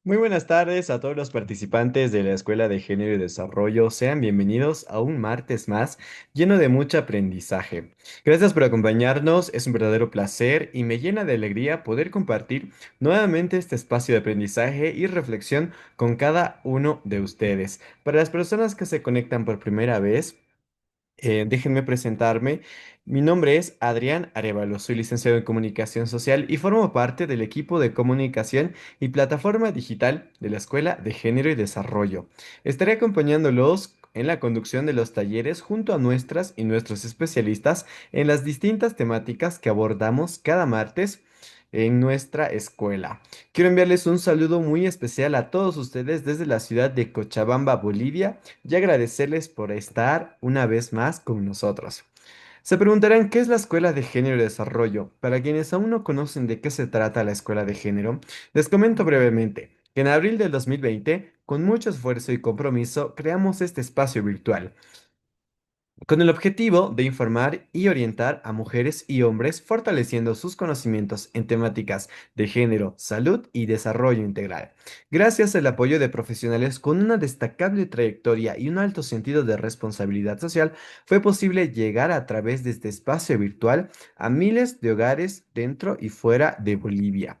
Muy buenas tardes a todos los participantes de la Escuela de Género y Desarrollo. Sean bienvenidos a un martes más lleno de mucho aprendizaje. Gracias por acompañarnos, es un verdadero placer y me llena de alegría poder compartir nuevamente este espacio de aprendizaje y reflexión con cada uno de ustedes. Para las personas que se conectan por primera vez, déjenme presentarme. Mi nombre es Adrián Arevalo, soy licenciado en Comunicación Social y formo parte del equipo de comunicación y plataforma digital de la Escuela de Género y Desarrollo. Estaré acompañándolos en la conducción de los talleres junto a nuestras y nuestros especialistas en las distintas temáticas que abordamos cada martes en nuestra escuela. Quiero enviarles un saludo muy especial a todos ustedes desde la ciudad de Cochabamba, Bolivia, y agradecerles por estar una vez más con nosotros. Se preguntarán qué es la Escuela de Género y Desarrollo. Para quienes aún no conocen de qué se trata la Escuela de Género, les comento brevemente que en abril del 2020, con mucho esfuerzo y compromiso, creamos este espacio virtual con el objetivo de informar y orientar a mujeres y hombres fortaleciendo sus conocimientos en temáticas de género, salud y desarrollo integral. Gracias al apoyo de profesionales con una destacable trayectoria y un alto sentido de responsabilidad social, fue posible llegar a través de este espacio virtual a miles de hogares dentro y fuera de Bolivia.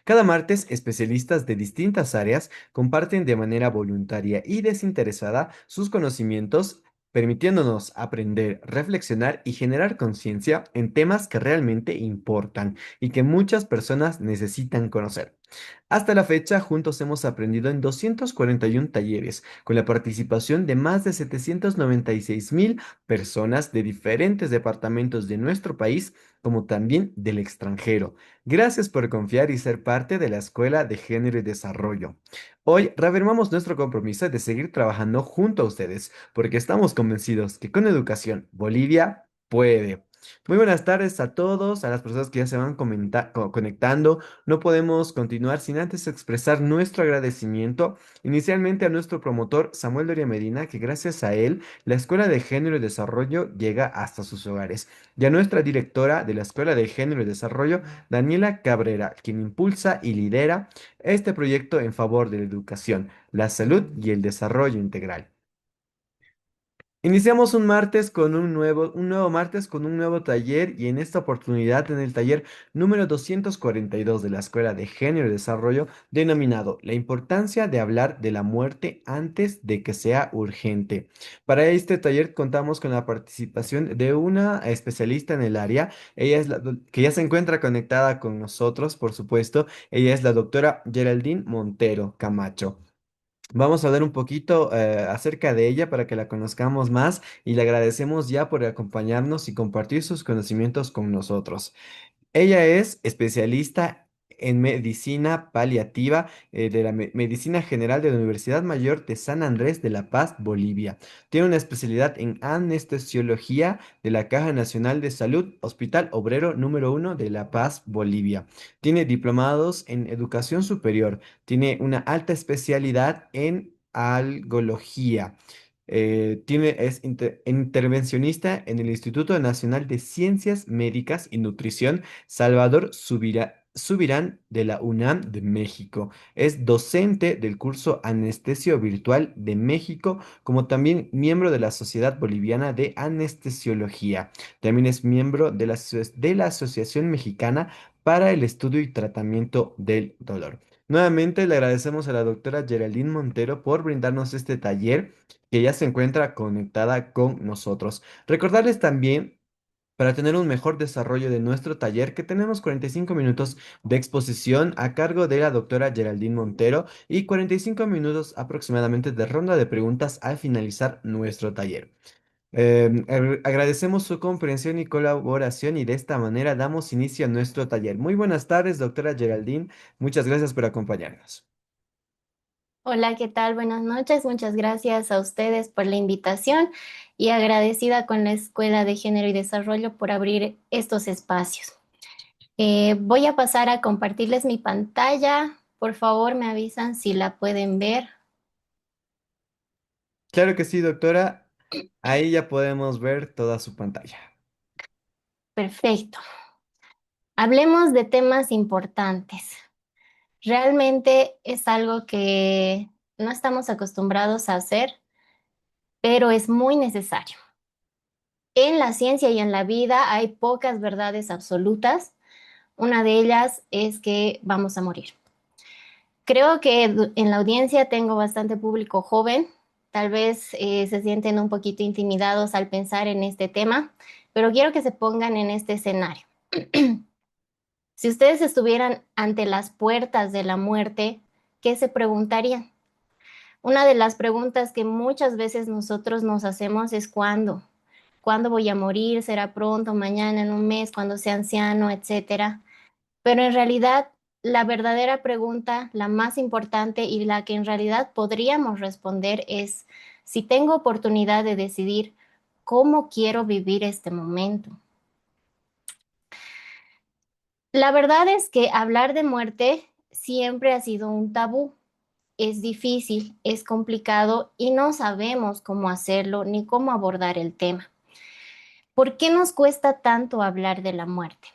Cada martes, especialistas de distintas áreas comparten de manera voluntaria y desinteresada sus conocimientos, permitiéndonos aprender, reflexionar y generar conciencia en temas que realmente importan y que muchas personas necesitan conocer. Hasta la fecha, juntos hemos aprendido en 241 talleres, con la participación de más de 796.000 personas de diferentes departamentos de nuestro país, como también del extranjero. Gracias por confiar y ser parte de la Escuela de Género y Desarrollo. Hoy reafirmamos nuestro compromiso de seguir trabajando junto a ustedes, porque estamos convencidos que con educación Bolivia puede. Muy buenas tardes a todos, a las personas que ya se van conectando. No podemos continuar sin antes expresar nuestro agradecimiento inicialmente a nuestro promotor Samuel Doria Medina, que gracias a él la Escuela de Género y Desarrollo llega hasta sus hogares, y a nuestra directora de la Escuela de Género y Desarrollo, Daniela Cabrera, quien impulsa y lidera este proyecto en favor de la educación, la salud y el desarrollo integral. Iniciamos un nuevo martes con un nuevo taller y en esta oportunidad en el taller número 242 de la Escuela de Género y Desarrollo denominado La importancia de hablar de la muerte antes de que sea urgente. Para este taller contamos con la participación de una especialista en el área. Ella es que ya se encuentra conectada con nosotros, por supuesto. Ella es la doctora Geraldine Montero Camacho. Vamos a hablar un poquito acerca de ella para que la conozcamos más y le agradecemos ya por acompañarnos y compartir sus conocimientos con nosotros. Ella es especialista en medicina paliativa de la Medicina General de la Universidad Mayor de San Andrés de La Paz, Bolivia. Tiene una especialidad en anestesiología de la Caja Nacional de Salud, Hospital Obrero número 1 de La Paz, Bolivia. Tiene diplomados en educación superior. Tiene una alta especialidad en algología. Es intervencionista en el Instituto Nacional de Ciencias Médicas y Nutrición Salvador Subirán de la UNAM de México. Es docente del curso Anestesio Virtual de México, como también miembro de la Sociedad Boliviana de Anestesiología. También es miembro de de la Asociación Mexicana para el Estudio y Tratamiento del Dolor. Nuevamente le agradecemos a la doctora Geraldine Montero por brindarnos este taller que ya se encuentra conectada con nosotros. Recordarles también para tener un mejor desarrollo de nuestro taller, que tenemos 45 minutos de exposición a cargo de la doctora Geraldine Montero y 45 minutos aproximadamente de ronda de preguntas al finalizar nuestro taller. Agradecemos su comprensión y colaboración y de esta manera damos inicio a nuestro taller. Muy buenas tardes, doctora Geraldine. Muchas gracias por acompañarnos. Hola, ¿qué tal? Buenas noches. Muchas gracias a ustedes por la invitación y agradecida con la Escuela de Género y Desarrollo por abrir estos espacios. Voy a pasar a compartirles mi pantalla. Por favor, me avisan si la pueden ver. Claro que sí, doctora. Ahí ya podemos ver toda su pantalla. Perfecto. Hablemos de temas importantes. Realmente es algo que no estamos acostumbrados a hacer, pero es muy necesario. En la ciencia y en la vida hay pocas verdades absolutas. Una de ellas es que vamos a morir. Creo que en la audiencia tengo bastante público joven. Tal vez se sienten un poquito intimidados al pensar en este tema, pero quiero que se pongan en este escenario. Si ustedes estuvieran ante las puertas de la muerte, ¿qué se preguntarían? Una de las preguntas que muchas veces nosotros nos hacemos es ¿cuándo? ¿Cuándo voy a morir? ¿Será pronto, mañana, en un mes, cuando sea anciano, etcétera? Pero en realidad, la verdadera pregunta, la más importante y la que en realidad podríamos responder es si tengo oportunidad de decidir cómo quiero vivir este momento. La verdad es que hablar de muerte siempre ha sido un tabú. Es difícil, es complicado y no sabemos cómo hacerlo ni cómo abordar el tema. ¿Por qué nos cuesta tanto hablar de la muerte?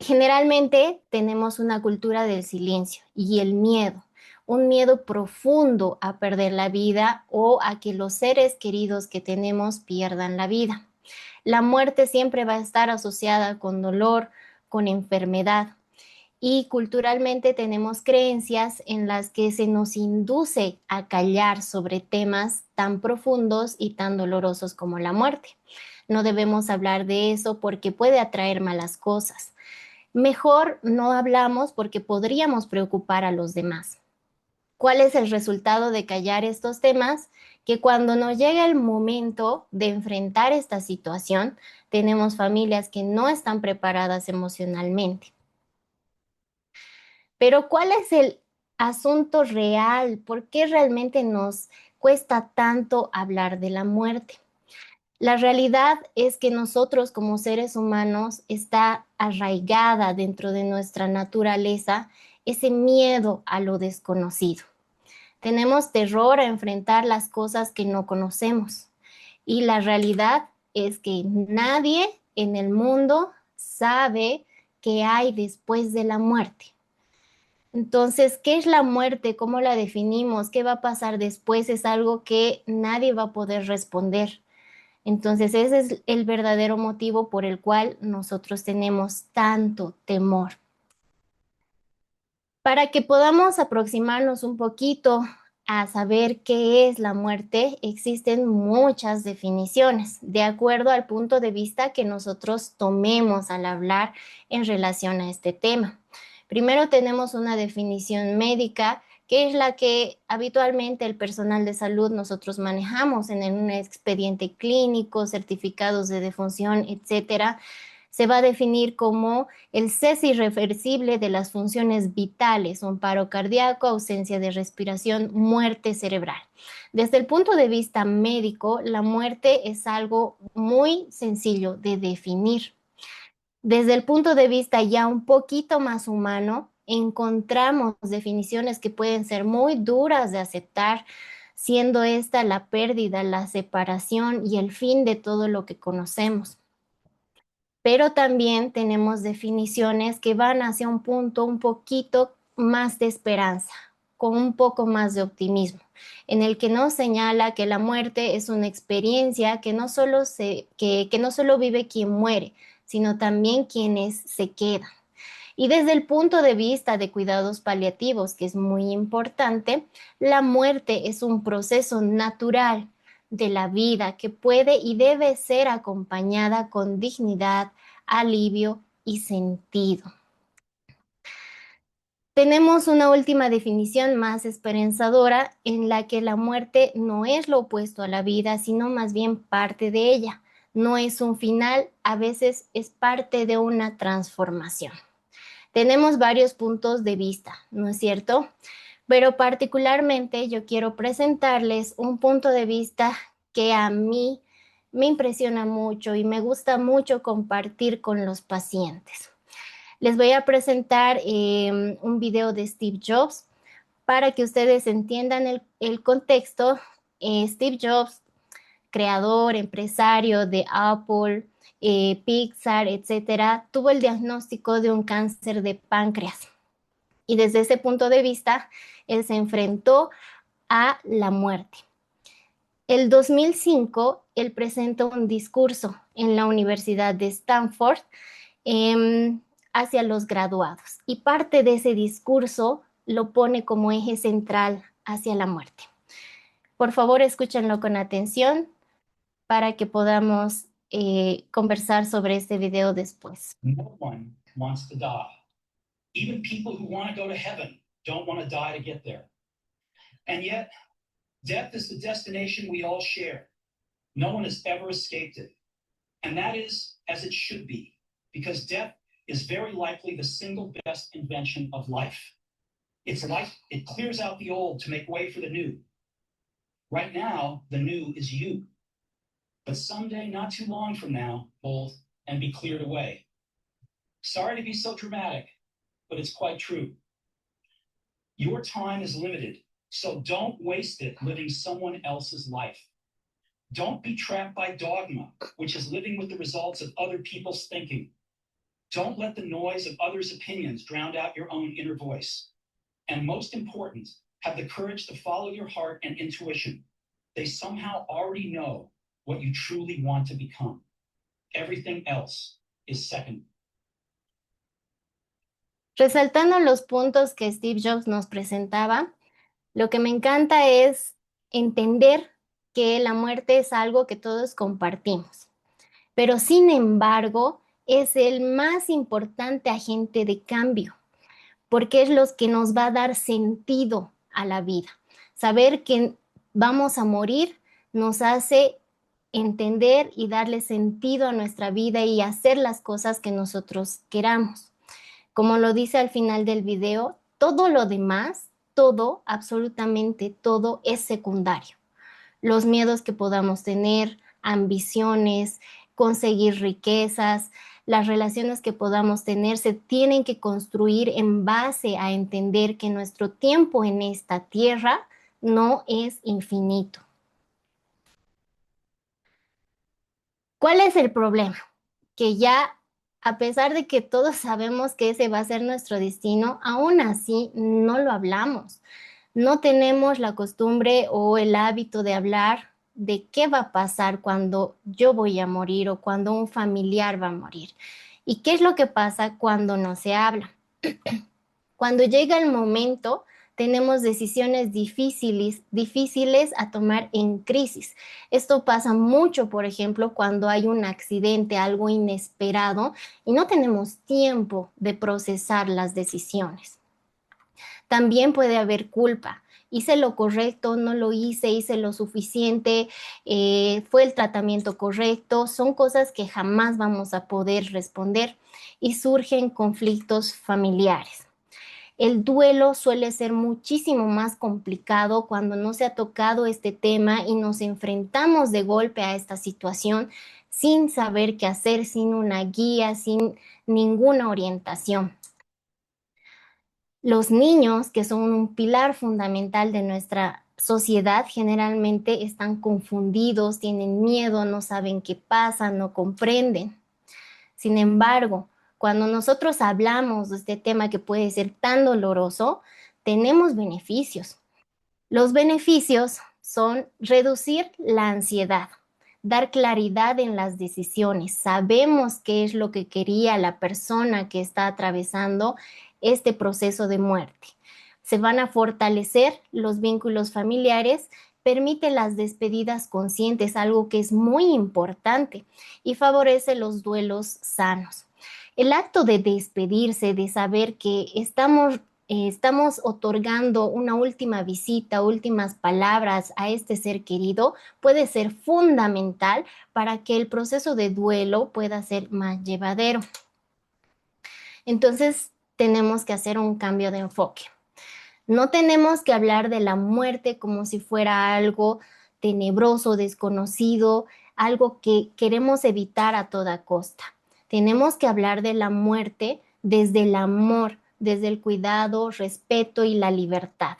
Generalmente tenemos una cultura del silencio y el miedo, un miedo profundo a perder la vida o a que los seres queridos que tenemos pierdan la vida. La muerte siempre va a estar asociada con dolor, con enfermedad. Y culturalmente tenemos creencias en las que se nos induce a callar sobre temas tan profundos y tan dolorosos como la muerte. No debemos hablar de eso porque puede atraer malas cosas. Mejor no hablamos porque podríamos preocupar a los demás. ¿Cuál es el resultado de callar estos temas? Que cuando nos llega el momento de enfrentar esta situación, tenemos familias que no están preparadas emocionalmente. Pero ¿cuál es el asunto real? ¿Por qué realmente nos cuesta tanto hablar de la muerte? La realidad es que nosotros como seres humanos está arraigada dentro de nuestra naturaleza ese miedo a lo desconocido. Tenemos terror a enfrentar las cosas que no conocemos. Y la realidad es que nadie en el mundo sabe qué hay después de la muerte. Entonces, ¿qué es la muerte? ¿Cómo la definimos? ¿Qué va a pasar después? Es algo que nadie va a poder responder. Entonces, ese es el verdadero motivo por el cual nosotros tenemos tanto temor. Para que podamos aproximarnos un poquito a saber qué es la muerte, existen muchas definiciones, de acuerdo al punto de vista que nosotros tomemos al hablar en relación a este tema. Primero tenemos una definición médica, que es la que habitualmente el personal de salud nosotros manejamos en un expediente clínico, certificados de defunción, etcétera. Se va a definir como el cese irreversible de las funciones vitales, un paro cardíaco, ausencia de respiración, muerte cerebral. Desde el punto de vista médico, la muerte es algo muy sencillo de definir. Desde el punto de vista ya un poquito más humano, encontramos definiciones que pueden ser muy duras de aceptar, siendo esta la pérdida, la separación y el fin de todo lo que conocemos. Pero también tenemos definiciones que van hacia un punto un poquito más de esperanza, con un poco más de optimismo, en el que nos señala que la muerte es una experiencia que no solo vive quien muere, sino también quienes se quedan. Y desde el punto de vista de cuidados paliativos, que es muy importante, la muerte es un proceso natural de la vida que puede y debe ser acompañada con dignidad, alivio y sentido. Tenemos una última definición más esperanzadora en la que la muerte no es lo opuesto a la vida, sino más bien parte de ella. No es un final, a veces es parte de una transformación. Tenemos varios puntos de vista, ¿no es cierto? Pero particularmente yo quiero presentarles un punto de vista que a mí me impresiona mucho y me gusta mucho compartir con los pacientes. Les voy a presentar un video de Steve Jobs para que ustedes entiendan el contexto. Steve Jobs, creador, empresario de Apple, Pixar, etcétera, tuvo el diagnóstico de un cáncer de páncreas. Y desde ese punto de vista, él se enfrentó a la muerte. El 2005, él presenta un discurso en la Universidad de Stanford eh, hacia los graduados y parte de ese discurso lo pone como eje central hacia la muerte. Por favor, escúchenlo con atención para que podamos conversar sobre este video después. No one wants to die. Even people who want to go to heaven don't want to die to get there. And yet, death is the destination we all share. No one has ever escaped it. And that is as it should be, because death is very likely the single best invention of life. It's like it clears out the old to make way for the new. Right now, the new is you. But someday, not too long from now, old and be cleared away. Sorry to be so dramatic, but it's quite true. Your time is limited, so don't waste it living someone else's life. Don't be trapped by dogma, which is living with the results of other people's thinking. Don't let the noise of others' opinions drown out your own inner voice. And most important, have the courage to follow your heart and intuition. They somehow already know what you truly want to become. Everything else is second. Resaltando los puntos que Steve Jobs nos presentaba, lo que me encanta es entender que la muerte es algo que todos compartimos, pero sin embargo es el más importante agente de cambio, porque es lo que nos va a dar sentido a la vida. Saber que vamos a morir nos hace entender y darle sentido a nuestra vida y hacer las cosas que nosotros queramos. Como lo dice al final del video, todo lo demás, todo, absolutamente todo es secundario. Los miedos que podamos tener, ambiciones, conseguir riquezas, las relaciones que podamos tener se tienen que construir en base a entender que nuestro tiempo en esta tierra no es infinito. ¿Cuál es el problema? Que ya, a pesar de que todos sabemos que ese va a ser nuestro destino, aún así no lo hablamos. No tenemos la costumbre o el hábito de hablar de qué va a pasar cuando yo voy a morir o cuando un familiar va a morir. ¿Y qué es lo que pasa cuando no se habla? Cuando llega el momento, tenemos decisiones difíciles a tomar en crisis. Esto pasa mucho, por ejemplo, cuando hay un accidente, algo inesperado, y no tenemos tiempo de procesar las decisiones. También puede haber culpa. Hice lo correcto, no lo hice, hice lo suficiente, fue el tratamiento correcto. Son cosas que jamás vamos a poder responder y surgen conflictos familiares. El duelo suele ser muchísimo más complicado cuando no se ha tocado este tema y nos enfrentamos de golpe a esta situación sin saber qué hacer, sin una guía, sin ninguna orientación. Los niños, que son un pilar fundamental de nuestra sociedad, generalmente están confundidos, tienen miedo, no saben qué pasa, no comprenden. Sin embargo, cuando nosotros hablamos de este tema que puede ser tan doloroso, tenemos beneficios. Los beneficios son reducir la ansiedad, dar claridad en las decisiones. Sabemos qué es lo que quería la persona que está atravesando este proceso de muerte. Se van a fortalecer los vínculos familiares, permite las despedidas conscientes, algo que es muy importante, y favorece los duelos sanos. El acto de despedirse, de saber que estamos otorgando una última visita, últimas palabras a este ser querido, puede ser fundamental para que el proceso de duelo pueda ser más llevadero. Entonces, tenemos que hacer un cambio de enfoque. No tenemos que hablar de la muerte como si fuera algo tenebroso, desconocido, algo que queremos evitar a toda costa. Tenemos que hablar de la muerte desde el amor, desde el cuidado, respeto y la libertad.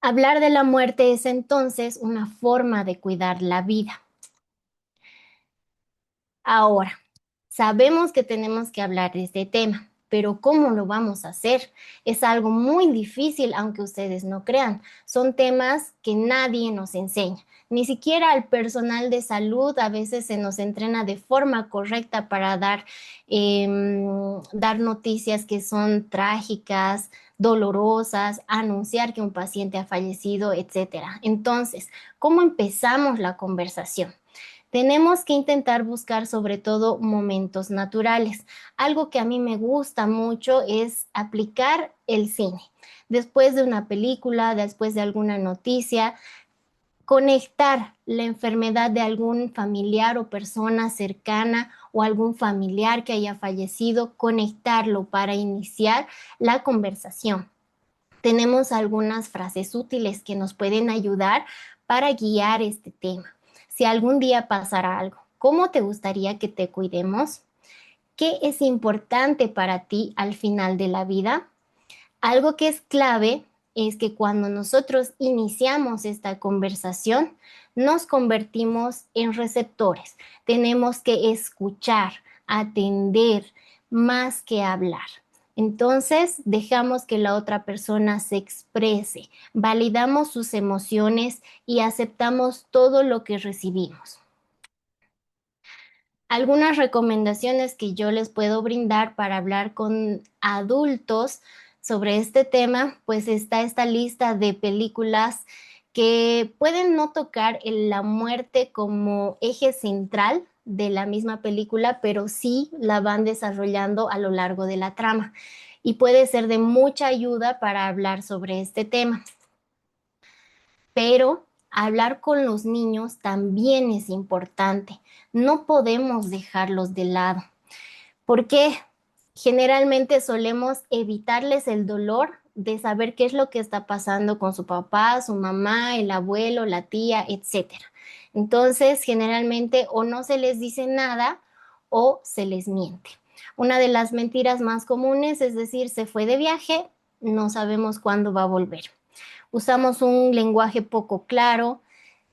Hablar de la muerte es entonces una forma de cuidar la vida. Ahora, sabemos que tenemos que hablar de este tema, pero ¿cómo lo vamos a hacer? Es algo muy difícil, aunque ustedes no crean. Son temas que nadie nos enseña. Ni siquiera al personal de salud a veces se nos entrena de forma correcta para dar noticias que son trágicas, dolorosas, anunciar que un paciente ha fallecido, etcétera. Entonces, ¿cómo empezamos la conversación? Tenemos que intentar buscar sobre todo momentos naturales. Algo que a mí me gusta mucho es aplicar el cine. Después de una película, después de alguna noticia, conectar la enfermedad de algún familiar o persona cercana o algún familiar que haya fallecido, conectarlo para iniciar la conversación. Tenemos algunas frases útiles que nos pueden ayudar para guiar este tema. Si algún día pasara algo, ¿cómo te gustaría que te cuidemos? ¿Qué es importante para ti al final de la vida? Algo que es clave es que cuando nosotros iniciamos esta conversación, nos convertimos en receptores. Tenemos que escuchar, atender, más que hablar. Entonces, dejamos que la otra persona se exprese, validamos sus emociones y aceptamos todo lo que recibimos. Algunas recomendaciones que yo les puedo brindar para hablar con adultos sobre este tema, pues está esta lista de películas que pueden no tocar la muerte como eje central de la misma película, pero sí la van desarrollando a lo largo de la trama y puede ser de mucha ayuda para hablar sobre este tema. Pero hablar con los niños también es importante. No podemos dejarlos de lado, porque generalmente solemos evitarles el dolor de saber qué es lo que está pasando con su papá, su mamá, el abuelo, la tía, etcétera. Entonces, generalmente o no se les dice nada o se les miente. Una de las mentiras más comunes es decir, se fue de viaje, no sabemos cuándo va a volver. Usamos un lenguaje poco claro.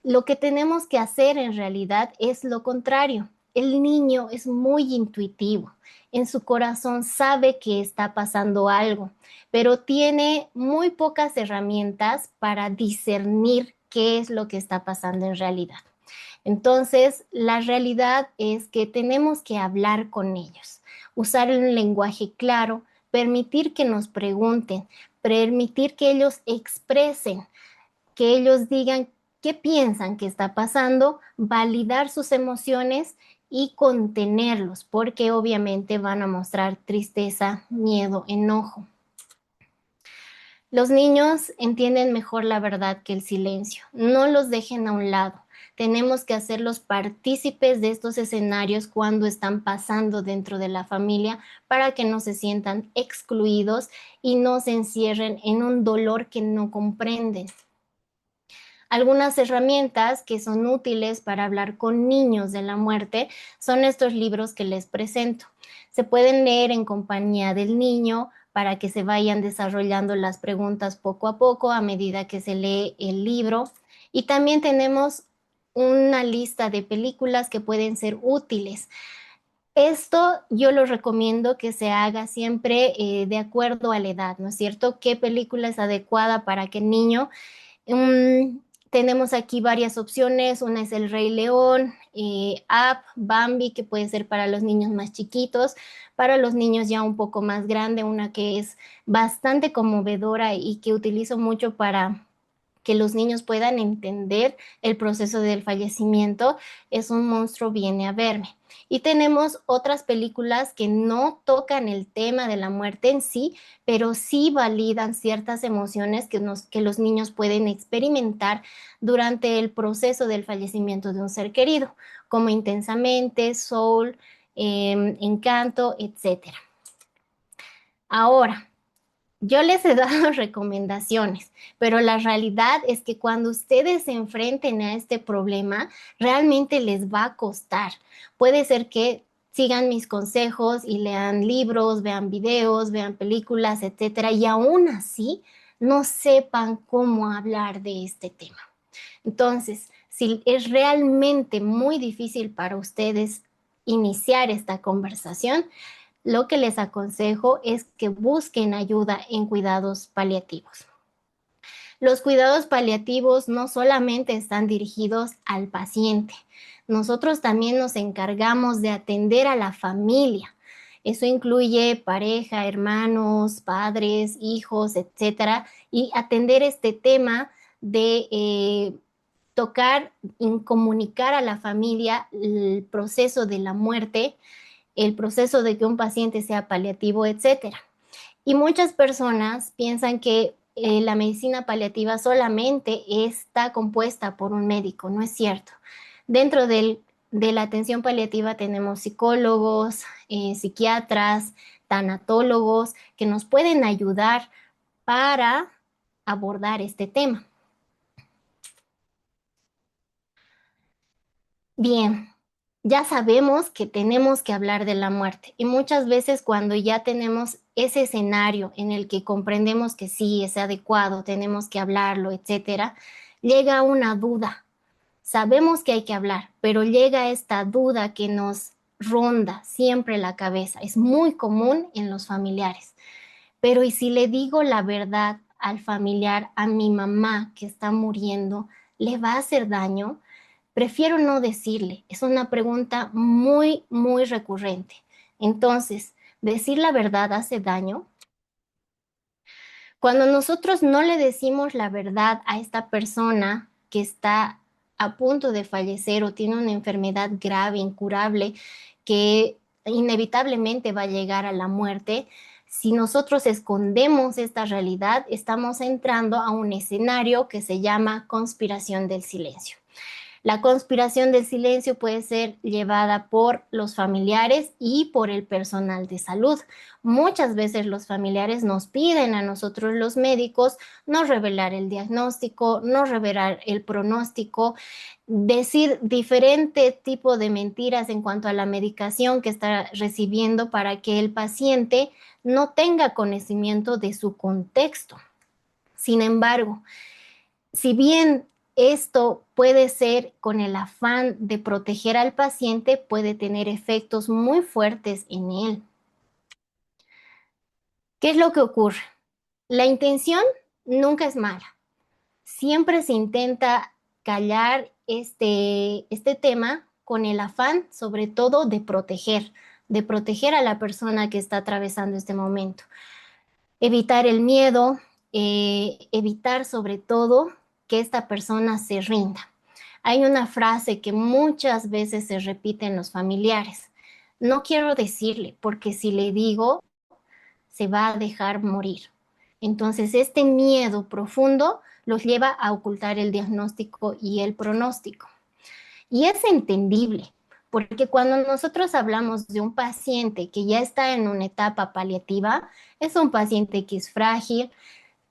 Lo que tenemos que hacer en realidad es lo contrario. El niño es muy intuitivo. En su corazón sabe que está pasando algo, pero tiene muy pocas herramientas para discernir qué es lo que está pasando en realidad. Entonces, la realidad es que tenemos que hablar con ellos, usar un lenguaje claro, permitir que nos pregunten, permitir que ellos expresen, que ellos digan qué piensan que está pasando, validar sus emociones y contenerlos, porque obviamente van a mostrar tristeza, miedo, enojo. Los niños entienden mejor la verdad que el silencio. No los dejen a un lado. Tenemos que hacerlos partícipes de estos escenarios cuando están pasando dentro de la familia para que no se sientan excluidos y no se encierren en un dolor que no comprenden. Algunas herramientas que son útiles para hablar con niños de la muerte son estos libros que les presento. Se pueden leer en compañía del niño para que se vayan desarrollando las preguntas poco a poco a medida que se lee el libro. Y también tenemos una lista de películas que pueden ser útiles. Esto yo lo recomiendo que se haga siempre de acuerdo a la edad, ¿no es cierto? ¿Qué película es adecuada para qué niño? Tenemos aquí varias opciones. Una es El Rey León, Up, Bambi, que puede ser para los niños más chiquitos, para los niños ya un poco más grande, una que es bastante conmovedora y que utilizo mucho para que los niños puedan entender el proceso del fallecimiento, es Un monstruo viene a verme. Y tenemos otras películas que no tocan el tema de la muerte en sí, pero sí validan ciertas emociones que los niños pueden experimentar durante el proceso del fallecimiento de un ser querido, como Intensamente, Soul, Encanto, etcétera. Ahora, yo les he dado recomendaciones, pero la realidad es que cuando ustedes se enfrenten a este problema, realmente les va a costar. Puede ser que sigan mis consejos y lean libros, vean videos, vean películas, etcétera, y aún así no sepan cómo hablar de este tema. Entonces, si es realmente muy difícil para ustedes iniciar esta conversación, lo que les aconsejo es que busquen ayuda en cuidados paliativos. Los cuidados paliativos no solamente están dirigidos al paciente, nosotros también nos encargamos de atender a la familia. Eso incluye pareja, hermanos, padres, hijos, etcétera, y atender este tema de tocar y comunicar a la familia el proceso de la muerte, el proceso de que un paciente sea paliativo, etcétera. Y muchas personas piensan que la medicina paliativa solamente está compuesta por un médico, no es cierto. Dentro de la atención paliativa tenemos psicólogos, psiquiatras, tanatólogos que nos pueden ayudar para abordar este tema. Bien, ya sabemos que tenemos que hablar de la muerte y muchas veces cuando ya tenemos ese escenario en el que comprendemos que sí es adecuado, tenemos que hablarlo, etcétera, llega una duda. Sabemos que hay que hablar, pero llega esta duda que nos ronda siempre la cabeza. Es muy común en los familiares. Pero ¿y si le digo la verdad al familiar, a mi mamá que está muriendo, le va a hacer daño? Prefiero no decirle. Es una pregunta muy, muy recurrente. Entonces, ¿decir la verdad hace daño? Cuando nosotros no le decimos la verdad a esta persona que está a punto de fallecer o tiene una enfermedad grave, incurable, que inevitablemente va a llegar a la muerte, si nosotros escondemos esta realidad, estamos entrando a un escenario que se llama conspiración del silencio. La conspiración del silencio puede ser llevada por los familiares y por el personal de salud. Muchas veces los familiares nos piden a nosotros los médicos no revelar el diagnóstico, no revelar el pronóstico, decir diferente tipo de mentiras en cuanto a la medicación que está recibiendo para que el paciente no tenga conocimiento de su contexto. Sin embargo, si bien esto puede ser con el afán de proteger al paciente, puede tener efectos muy fuertes en él. ¿Qué es lo que ocurre? La intención nunca es mala. Siempre se intenta callar este tema con el afán, sobre todo, de proteger a la persona que está atravesando este momento. Evitar el miedo, evitar sobre todo que esta persona se rinda. Hay una frase que muchas veces se repite en los familiares. No quiero decirle, porque si le digo, se va a dejar morir. Entonces, este miedo profundo los lleva a ocultar el diagnóstico y el pronóstico. Y es entendible, porque cuando nosotros hablamos de un paciente que ya está en una etapa paliativa, es un paciente que es frágil,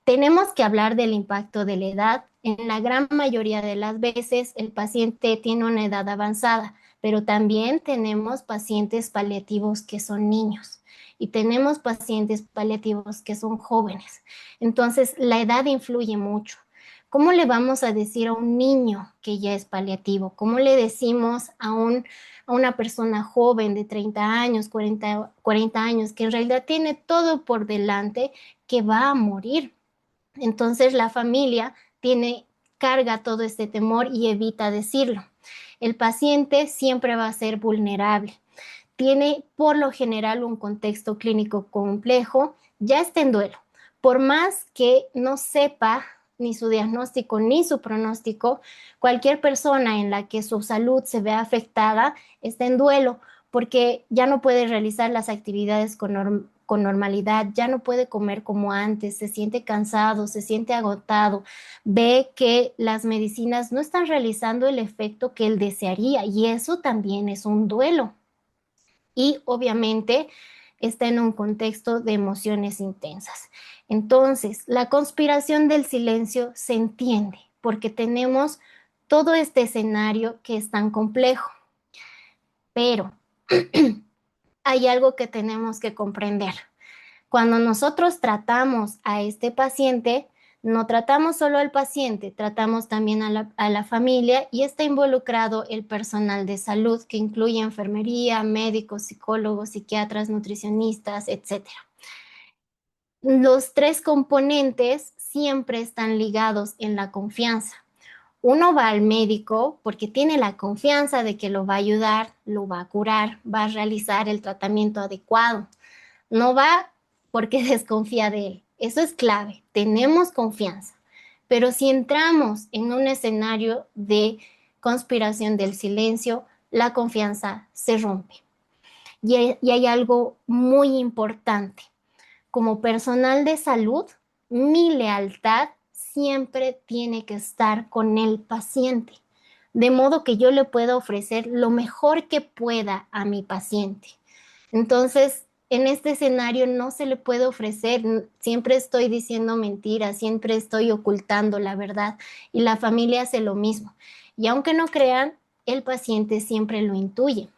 tenemos que hablar del impacto de la edad. En la gran mayoría de las veces el paciente tiene una edad avanzada, pero también tenemos pacientes paliativos que son niños y tenemos pacientes paliativos que son jóvenes. Entonces, la edad influye mucho. ¿Cómo le vamos a decir a un niño que ya es paliativo? ¿Cómo le decimos a una persona joven de 30 años, 40 años, que en realidad tiene todo por delante, que va a morir? Entonces la familia carga todo este temor y evita decirlo. El paciente siempre va a ser vulnerable. Tiene por lo general un contexto clínico complejo, ya está en duelo. Por más que no sepa ni su diagnóstico ni su pronóstico, cualquier persona en la que su salud se vea afectada está en duelo porque ya no puede realizar las actividades con normalidad, ya no puede comer como antes, se siente cansado, se siente agotado, ve que las medicinas no están realizando el efecto que él desearía y eso también es un duelo. Y obviamente está en un contexto de emociones intensas. Entonces, la conspiración del silencio se entiende porque tenemos todo este escenario que es tan complejo, pero hay algo que tenemos que comprender. Cuando nosotros tratamos a este paciente, No tratamos solo al paciente, tratamos también a la familia y está involucrado el personal de salud que incluye enfermería, médicos, psicólogos, psiquiatras, nutricionistas, etcétera. Los tres componentes siempre están ligados en la confianza. Uno va al médico porque tiene la confianza de que lo va a ayudar, lo va a curar, va a realizar el tratamiento adecuado. No va porque desconfía de él. Eso es clave. Tenemos confianza. Pero si entramos en un escenario de conspiración del silencio, la confianza se rompe. Y hay algo muy importante. Como personal de salud, mi lealtad siempre tiene que estar con el paciente, de modo que yo le pueda ofrecer lo mejor que pueda a mi paciente. Entonces, en este escenario no se le puede ofrecer, siempre estoy diciendo mentiras, siempre estoy ocultando la verdad y la familia hace lo mismo. Y aunque no crean, el paciente siempre lo intuye.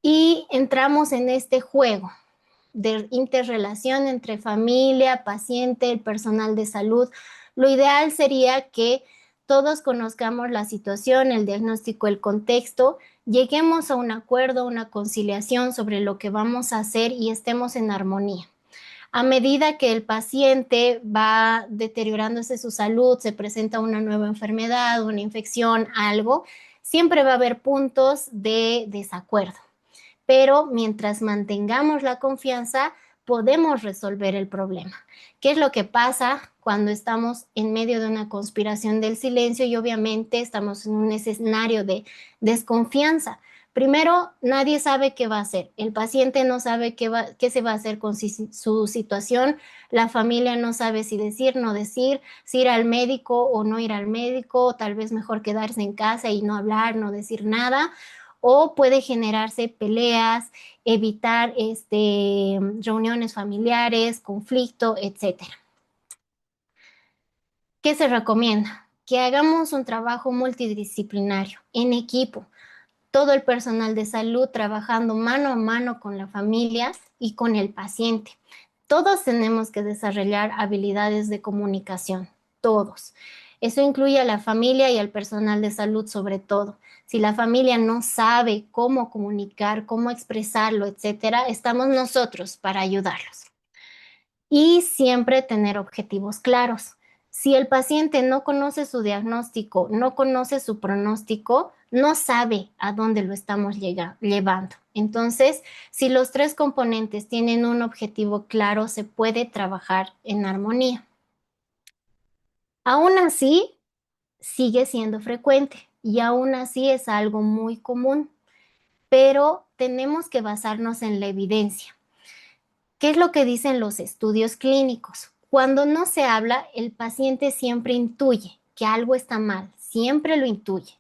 Y entramos en este juego de interrelación entre familia, paciente, el personal de salud. Lo ideal sería que todos conozcamos la situación, el diagnóstico, el contexto, lleguemos a un acuerdo, una conciliación sobre lo que vamos a hacer y estemos en armonía. A medida que el paciente va deteriorándose su salud, se presenta una nueva enfermedad, una infección, algo, siempre va a haber puntos de desacuerdo, pero mientras mantengamos la confianza, podemos resolver el problema. ¿Qué es lo que pasa cuando estamos en medio de una conspiración del silencio y obviamente estamos en un escenario de desconfianza? Primero, nadie sabe qué va a hacer. El paciente no sabe qué se va a hacer con su situación. La familia no sabe si decir, no decir, si ir al médico o no ir al médico, tal vez mejor quedarse en casa y no hablar, no decir nada, o puede generarse peleas, evitar reuniones familiares, conflicto, etcétera. ¿Qué se recomienda? Que hagamos un trabajo multidisciplinario, en equipo, todo el personal de salud trabajando mano a mano con la familia y con el paciente. Todos tenemos que desarrollar habilidades de comunicación, todos. Eso incluye a la familia y al personal de salud sobre todo. Si la familia no sabe cómo comunicar, cómo expresarlo, etcétera, estamos nosotros para ayudarlos. Y siempre tener objetivos claros. Si el paciente no conoce su diagnóstico, no conoce su pronóstico, no sabe a dónde lo estamos llevando. Entonces, si los tres componentes tienen un objetivo claro, se puede trabajar en armonía. Aún así, sigue siendo frecuente y aún así es algo muy común, pero tenemos que basarnos en la evidencia. ¿Qué es lo que dicen los estudios clínicos? Cuando no se habla, el paciente siempre intuye que algo está mal, siempre lo intuye.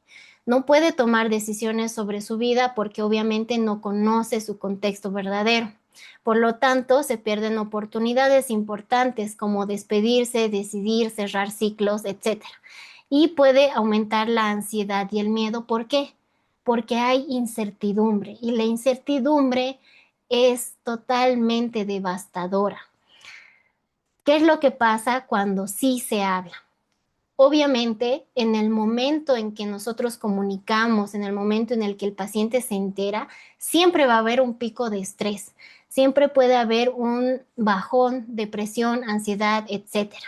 No puede tomar decisiones sobre su vida porque obviamente no conoce su contexto verdadero. Por lo tanto, se pierden oportunidades importantes como despedirse, decidir, cerrar ciclos, etc. Y puede aumentar la ansiedad y el miedo. ¿Por qué? Porque hay incertidumbre y la incertidumbre es totalmente devastadora. ¿Qué es lo que pasa cuando sí se habla? Obviamente, en el momento en que nosotros comunicamos, en el momento en el que el paciente se entera, siempre va a haber un pico de estrés, siempre puede haber un bajón, depresión, ansiedad, etcétera.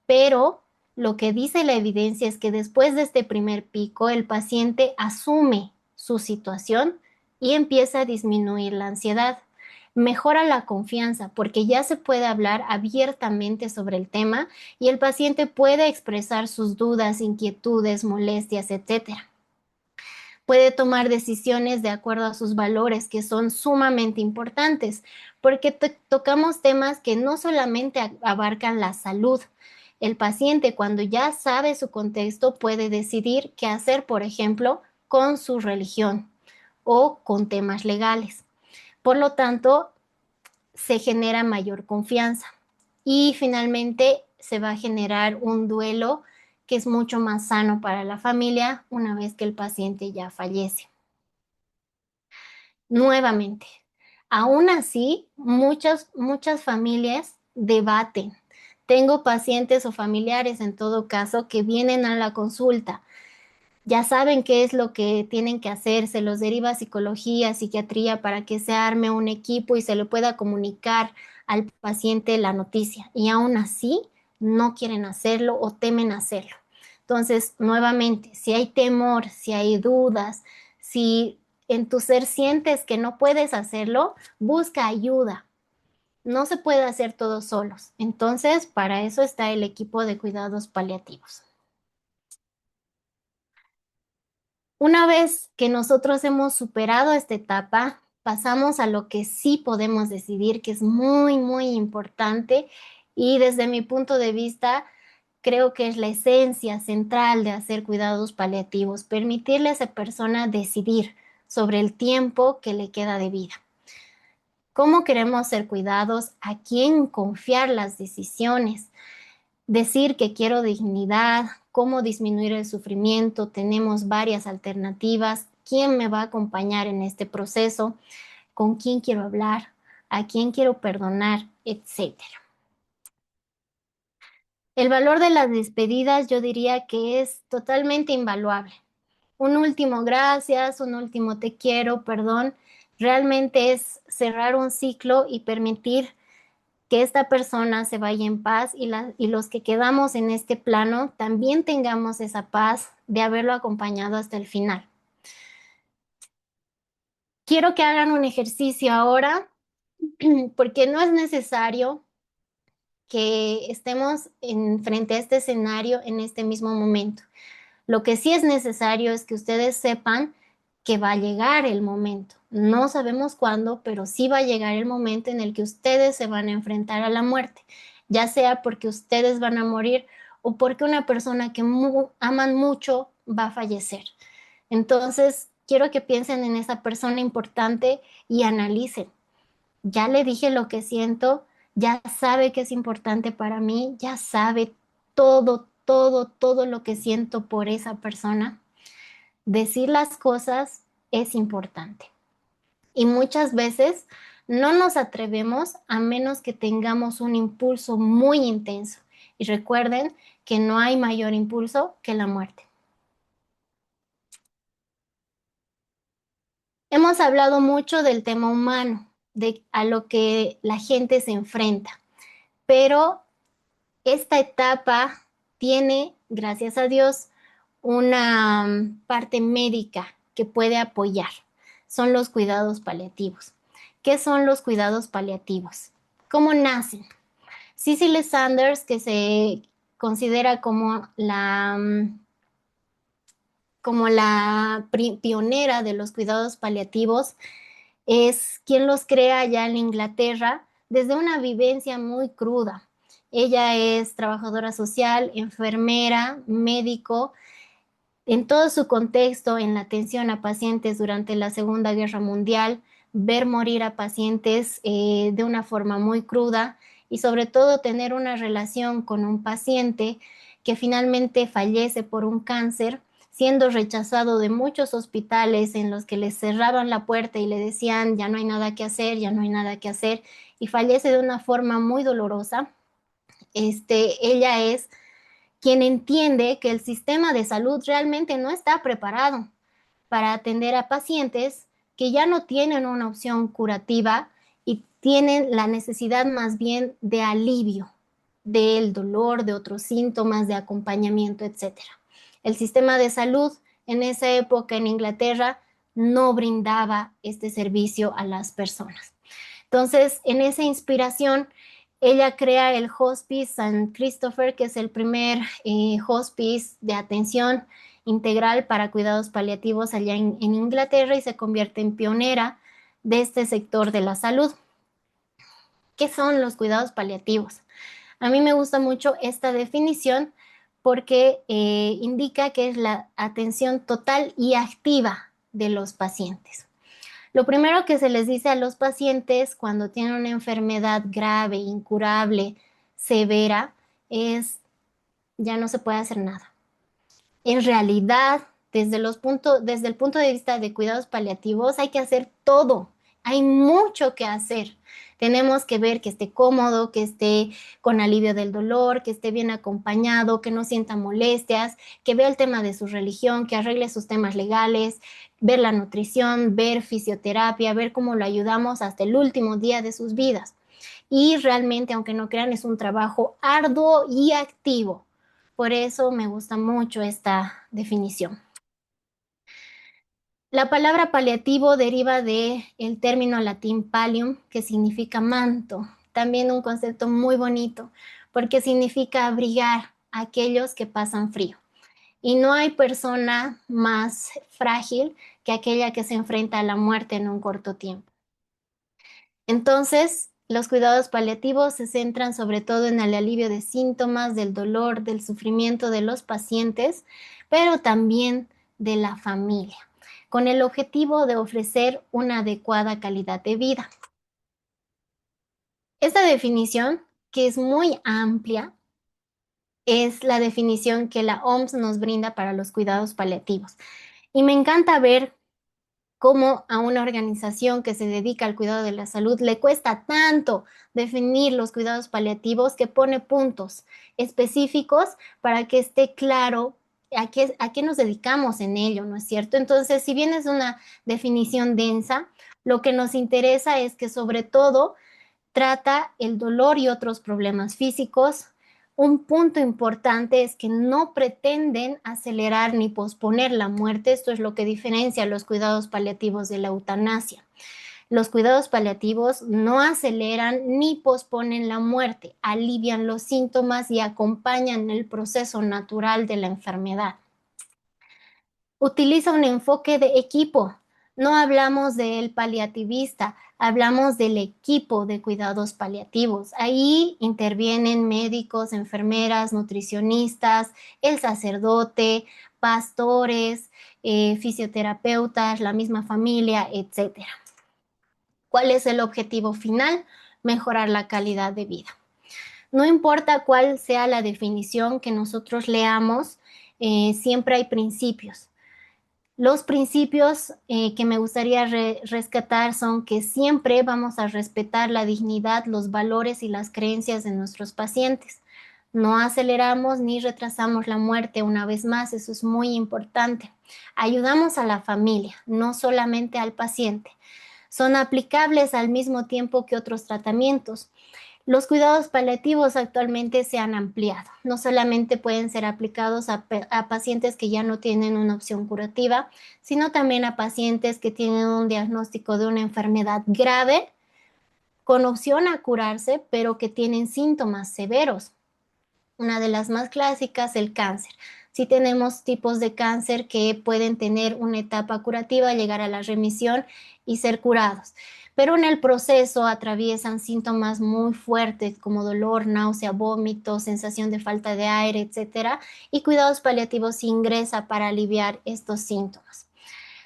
Pero lo que dice la evidencia es que después de este primer pico, el paciente asume su situación y empieza a disminuir la ansiedad. Mejora la confianza porque ya se puede hablar abiertamente sobre el tema y el paciente puede expresar sus dudas, inquietudes, molestias, etcétera. Puede tomar decisiones de acuerdo a sus valores, que son sumamente importantes, porque tocamos temas que no solamente abarcan la salud. El paciente, cuando ya sabe su contexto, puede decidir qué hacer, por ejemplo, con su religión o con temas legales. Por lo tanto, se genera mayor confianza y finalmente se va a generar un duelo que es mucho más sano para la familia una vez que el paciente ya fallece. Nuevamente, aún así, muchas familias debaten. Tengo pacientes o familiares, en todo caso, que vienen a la consulta. Ya saben qué es lo que tienen que hacer, se los deriva a psicología, psiquiatría para que se arme un equipo y se le pueda comunicar al paciente la noticia. Y aún así no quieren hacerlo o temen hacerlo. Entonces, nuevamente, si hay temor, si hay dudas, si en tu ser sientes que no puedes hacerlo, busca ayuda. No se puede hacer todo solos. Entonces, para eso está el equipo de cuidados paliativos. Una vez que nosotros hemos superado esta etapa, pasamos a lo que sí podemos decidir, que es muy, muy importante y desde mi punto de vista, creo que es la esencia central de hacer cuidados paliativos, permitirle a esa persona decidir sobre el tiempo que le queda de vida. ¿Cómo queremos ser cuidados? ¿A quién confiar las decisiones? Decir que quiero dignidad, cómo disminuir el sufrimiento, tenemos varias alternativas, quién me va a acompañar en este proceso, con quién quiero hablar, a quién quiero perdonar, etcétera. El valor de las despedidas yo diría que es totalmente invaluable. Un último gracias, un último te quiero, perdón, realmente es cerrar un ciclo y permitir que esta persona se vaya en paz y los que quedamos en este plano también tengamos esa paz de haberlo acompañado hasta el final. Quiero que hagan un ejercicio ahora porque no es necesario que estemos frente a este escenario en este mismo momento. Lo que sí es necesario es que ustedes sepan que va a llegar el momento. No sabemos cuándo, pero sí va a llegar el momento en el que ustedes se van a enfrentar a la muerte, ya sea porque ustedes van a morir o porque una persona que aman mucho va a fallecer. Entonces, quiero que piensen en esa persona importante y analicen. Ya le dije lo que siento, ya sabe que es importante para mí, ya sabe todo, todo, todo lo que siento por esa persona. Decir las cosas es importante y muchas veces no nos atrevemos a menos que tengamos un impulso muy intenso. Y recuerden que no hay mayor impulso que la muerte. Hemos hablado mucho del tema humano, de a lo que la gente se enfrenta, pero esta etapa tiene, gracias a Dios, una parte médica que puede apoyar. Son los cuidados paliativos. ¿Qué son los cuidados paliativos? ¿Cómo nacen? Cicely Saunders, que se considera como la pionera de los cuidados paliativos, es quien los crea allá en Inglaterra desde una vivencia muy cruda. Ella es trabajadora social, enfermera, médico, en todo su contexto en la atención a pacientes durante la Segunda Guerra Mundial, ver morir a pacientes de una forma muy cruda y sobre todo tener una relación con un paciente que finalmente fallece por un cáncer, siendo rechazado de muchos hospitales en los que le cerraban la puerta y le decían ya no hay nada que hacer, ya no hay nada que hacer, y fallece de una forma muy dolorosa. Ella es quien entiende que el sistema de salud realmente no está preparado para atender a pacientes que ya no tienen una opción curativa y tienen la necesidad más bien de alivio del dolor, de otros síntomas, de acompañamiento, etcétera. El sistema de salud en esa época en Inglaterra no brindaba este servicio a las personas. Entonces, en esa inspiración, ella crea el Hospice San Christopher, que es el primer hospice de atención integral para cuidados paliativos allá en Inglaterra y se convierte en pionera de este sector de la salud. ¿Qué son los cuidados paliativos? A mí me gusta mucho esta definición porque indica que es la atención total y activa de los pacientes. Lo primero que se les dice a los pacientes cuando tienen una enfermedad grave, incurable, severa, es ya no se puede hacer nada. En realidad, desde el punto de vista de cuidados paliativos, hay que hacer todo. Hay mucho que hacer. Tenemos que ver que esté cómodo, que esté con alivio del dolor, que esté bien acompañado, que no sienta molestias, que vea el tema de su religión, que arregle sus temas legales, ver la nutrición, ver fisioterapia, ver cómo lo ayudamos hasta el último día de sus vidas. Y realmente, aunque no crean, es un trabajo arduo y activo. Por eso me gusta mucho esta definición. La palabra paliativo deriva de el término latín pallium, que significa manto. También un concepto muy bonito, porque significa abrigar a aquellos que pasan frío. Y no hay persona más frágil que aquella que se enfrenta a la muerte en un corto tiempo. Entonces, los cuidados paliativos se centran sobre todo en el alivio de síntomas, del dolor, del sufrimiento de los pacientes, pero también de la familia, con el objetivo de ofrecer una adecuada calidad de vida. Esta definición, que es muy amplia, es la definición que la OMS nos brinda para los cuidados paliativos. Y me encanta ver cómo a una organización que se dedica al cuidado de la salud le cuesta tanto definir los cuidados paliativos que pone puntos específicos para que esté claro a qué nos dedicamos en ello, ¿no es cierto? Entonces, si bien es una definición densa, lo que nos interesa es que sobre todo trata el dolor y otros problemas físicos. Un punto importante es que no pretenden acelerar ni posponer la muerte. Esto es lo que diferencia los cuidados paliativos de la eutanasia. Los cuidados paliativos no aceleran ni posponen la muerte, alivian los síntomas y acompañan el proceso natural de la enfermedad. Utiliza un enfoque de equipo. No hablamos del paliativista, hablamos del equipo de cuidados paliativos. Ahí intervienen médicos, enfermeras, nutricionistas, el sacerdote, pastores, fisioterapeutas, la misma familia, etcétera. ¿Cuál es el objetivo final? Mejorar la calidad de vida. No importa cuál sea la definición que nosotros leamos, siempre hay principios. Los principios que me gustaría rescatar son que siempre vamos a respetar la dignidad, los valores y las creencias de nuestros pacientes. No aceleramos ni retrasamos la muerte una vez más, eso es muy importante. Ayudamos a la familia, no solamente al paciente. Son aplicables al mismo tiempo que otros tratamientos. Los cuidados paliativos actualmente se han ampliado. No solamente pueden ser aplicados a pacientes que ya no tienen una opción curativa, sino también a pacientes que tienen un diagnóstico de una enfermedad grave con opción a curarse, pero que tienen síntomas severos. Una de las más clásicas, el cáncer. Sí tenemos tipos de cáncer que pueden tener una etapa curativa, llegar a la remisión y ser curados. Pero en el proceso atraviesan síntomas muy fuertes como dolor, náusea, vómito, sensación de falta de aire, etcétera, y cuidados paliativos ingresa para aliviar estos síntomas.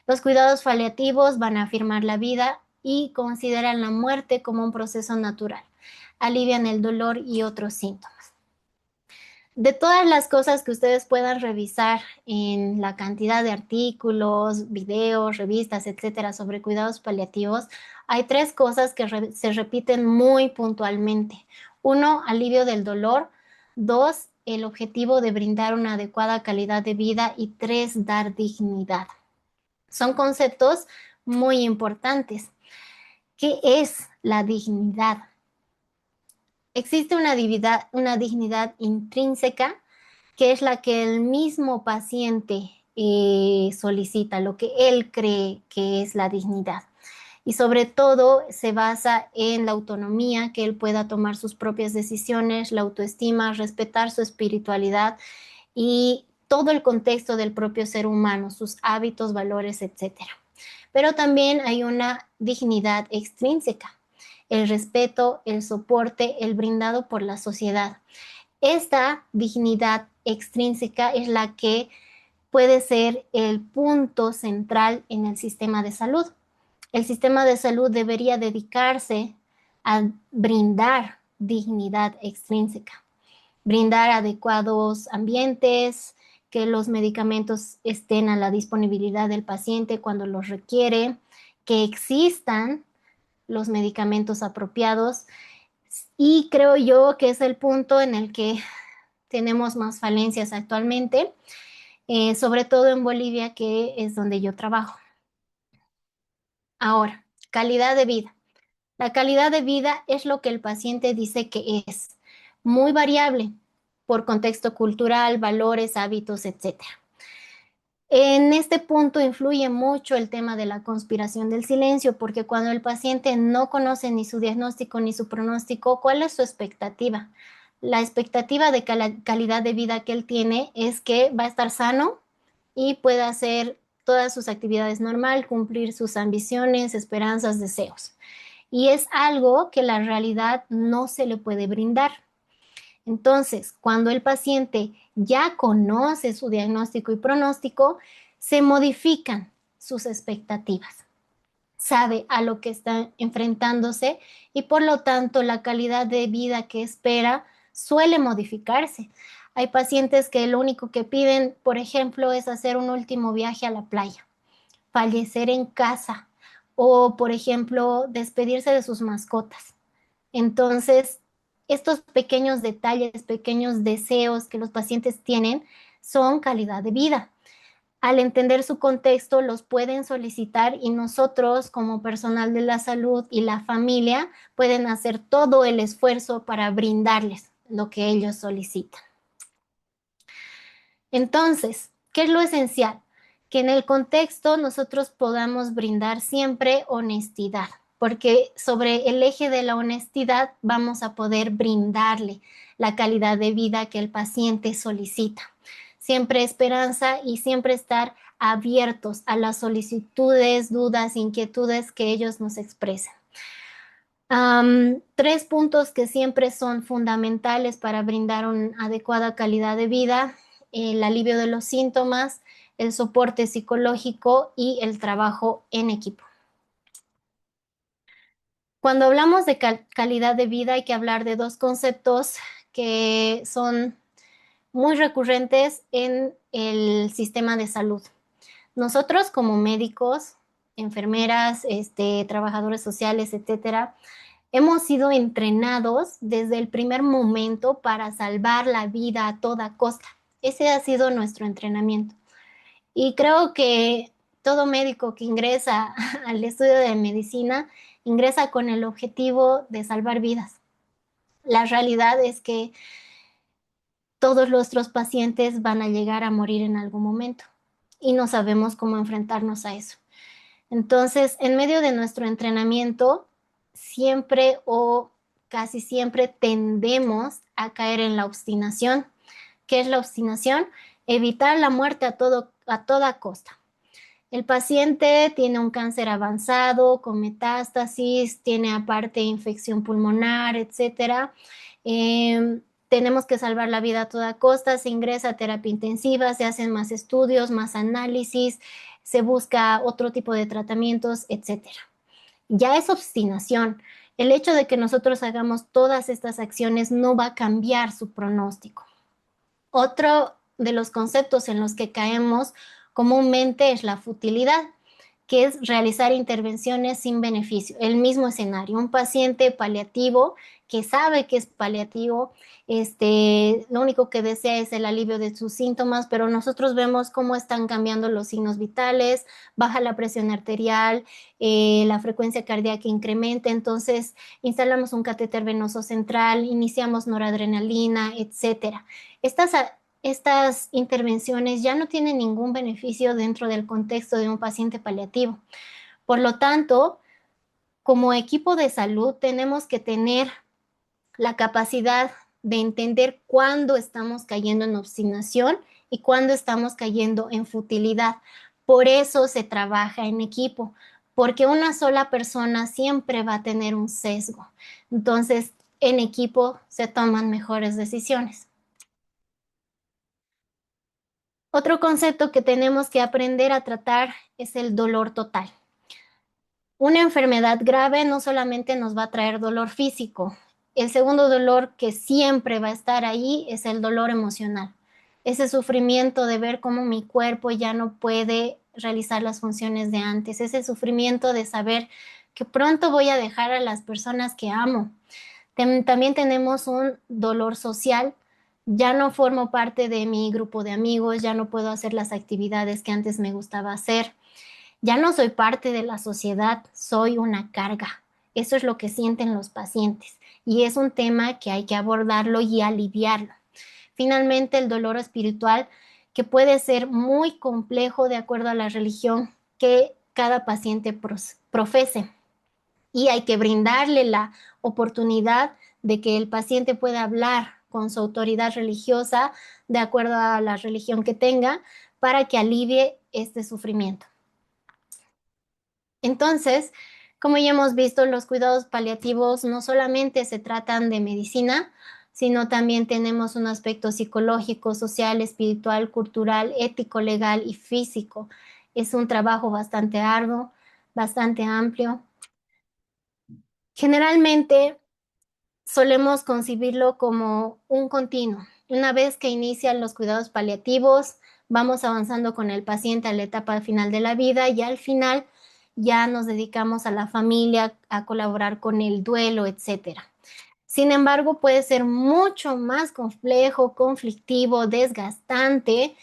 Los cuidados paliativos van a afirmar la vida y consideran la muerte como un proceso natural. Alivian el dolor y otros síntomas. De todas las cosas que ustedes puedan revisar en la cantidad de artículos, videos, revistas, etcétera, sobre cuidados paliativos, hay tres cosas que se repiten muy puntualmente. Uno, alivio del dolor. Dos, el objetivo de brindar una adecuada calidad de vida. Y tres, dar dignidad. Son conceptos muy importantes. ¿Qué es la dignidad? Existe una dignidad intrínseca que es la que el mismo paciente solicita, lo que él cree que es la dignidad. Y sobre todo se basa en la autonomía, que él pueda tomar sus propias decisiones, la autoestima, respetar su espiritualidad y todo el contexto del propio ser humano, sus hábitos, valores, etcétera. Pero también hay una dignidad extrínseca, el respeto, el soporte, el brindado por la sociedad. Esta dignidad extrínseca es la que puede ser el punto central en el sistema de salud. El sistema de salud debería dedicarse a brindar dignidad extrínseca, brindar adecuados ambientes, que los medicamentos estén a la disponibilidad del paciente cuando los requiere, que existan los medicamentos apropiados. Y creo yo que es el punto en el que tenemos más falencias actualmente, sobre todo en Bolivia, que es donde yo trabajo. Ahora, calidad de vida. La calidad de vida es lo que el paciente dice que es, muy variable por contexto cultural, valores, hábitos, etcétera. En este punto influye mucho el tema de la conspiración del silencio, porque cuando el paciente no conoce ni su diagnóstico ni su pronóstico, ¿cuál es su expectativa? La expectativa de calidad de vida que él tiene es que va a estar sano y pueda hacer todas sus actividades normal, cumplir sus ambiciones, esperanzas, deseos. Y es algo que la realidad no se le puede brindar. Entonces, cuando el paciente ya conoce su diagnóstico y pronóstico, se modifican sus expectativas, sabe a lo que está enfrentándose y por lo tanto la calidad de vida que espera suele modificarse. Hay pacientes que lo único que piden, por ejemplo, es hacer un último viaje a la playa, fallecer en casa o, por ejemplo, despedirse de sus mascotas. Entonces, estos pequeños detalles, pequeños deseos que los pacientes tienen son calidad de vida. Al entender su contexto, los pueden solicitar y nosotros, como personal de la salud y la familia, pueden hacer todo el esfuerzo para brindarles lo que ellos solicitan. Entonces, ¿qué es lo esencial? Que en el contexto nosotros podamos brindar siempre honestidad, porque sobre el eje de la honestidad vamos a poder brindarle la calidad de vida que el paciente solicita. Siempre esperanza y siempre estar abiertos a las solicitudes, dudas, inquietudes que ellos nos expresen. Tres puntos que siempre son fundamentales para brindar una adecuada calidad de vida: el alivio de los síntomas, el soporte psicológico y el trabajo en equipo. Cuando hablamos de calidad de vida hay que hablar de dos conceptos que son muy recurrentes en el sistema de salud. Nosotros como médicos, enfermeras, trabajadores sociales, etcétera, hemos sido entrenados desde el primer momento para salvar la vida a toda costa. Ese ha sido nuestro entrenamiento. Y creo que todo médico que ingresa al estudio de medicina ingresa con el objetivo de salvar vidas. La realidad es que todos nuestros pacientes van a llegar a morir en algún momento y no sabemos cómo enfrentarnos a eso. Entonces, en medio de nuestro entrenamiento, siempre o casi siempre tendemos a caer en la obstinación. ¿Qué es la obstinación? Evitar la muerte a toda costa. El paciente tiene un cáncer avanzado con metástasis, tiene aparte infección pulmonar, etcétera. Tenemos que salvar la vida a toda costa, se ingresa a terapia intensiva, se hacen más estudios, más análisis, se busca otro tipo de tratamientos, etcétera. Ya es obstinación. El hecho de que nosotros hagamos todas estas acciones no va a cambiar su pronóstico. Otro de los conceptos en los que caemos comúnmente es la futilidad, que es realizar intervenciones sin beneficio. El mismo escenario, un paciente paliativo que sabe que es paliativo, lo único que desea es el alivio de sus síntomas, pero nosotros vemos cómo están cambiando los signos vitales, baja la presión arterial, la frecuencia cardíaca incrementa, entonces instalamos un catéter venoso central, iniciamos noradrenalina, etcétera. Estas intervenciones ya no tienen ningún beneficio dentro del contexto de un paciente paliativo. Por lo tanto, como equipo de salud tenemos que tener la capacidad de entender cuándo estamos cayendo en obstinación y cuándo estamos cayendo en futilidad. Por eso se trabaja en equipo, porque una sola persona siempre va a tener un sesgo. Entonces, en equipo se toman mejores decisiones. Otro concepto que tenemos que aprender a tratar es el dolor total. Una enfermedad grave no solamente nos va a traer dolor físico. El segundo dolor que siempre va a estar ahí es el dolor emocional. Ese sufrimiento de ver cómo mi cuerpo ya no puede realizar las funciones de antes. Ese sufrimiento de saber que pronto voy a dejar a las personas que amo. También tenemos un dolor social. Ya no formo parte de mi grupo de amigos, ya no puedo hacer las actividades que antes me gustaba hacer. Ya no soy parte de la sociedad, soy una carga. Eso es lo que sienten los pacientes y es un tema que hay que abordarlo y aliviarlo. Finalmente, el dolor espiritual, que puede ser muy complejo de acuerdo a la religión que cada paciente profese. Y hay que brindarle la oportunidad de que el paciente pueda hablar con su autoridad religiosa de acuerdo a la religión que tenga para que alivie este sufrimiento. Entonces, como ya hemos visto, los cuidados paliativos no solamente se tratan de medicina, sino también tenemos un aspecto psicológico, social, espiritual, cultural, ético, legal y físico. Es un trabajo bastante arduo, bastante amplio. Generalmente solemos concebirlo como un continuo. Una vez que inician los cuidados paliativos, vamos avanzando con el paciente a la etapa final de la vida y al final ya nos dedicamos a la familia, a colaborar con el duelo, etcétera. Sin embargo, puede ser mucho más complejo, conflictivo, desgastante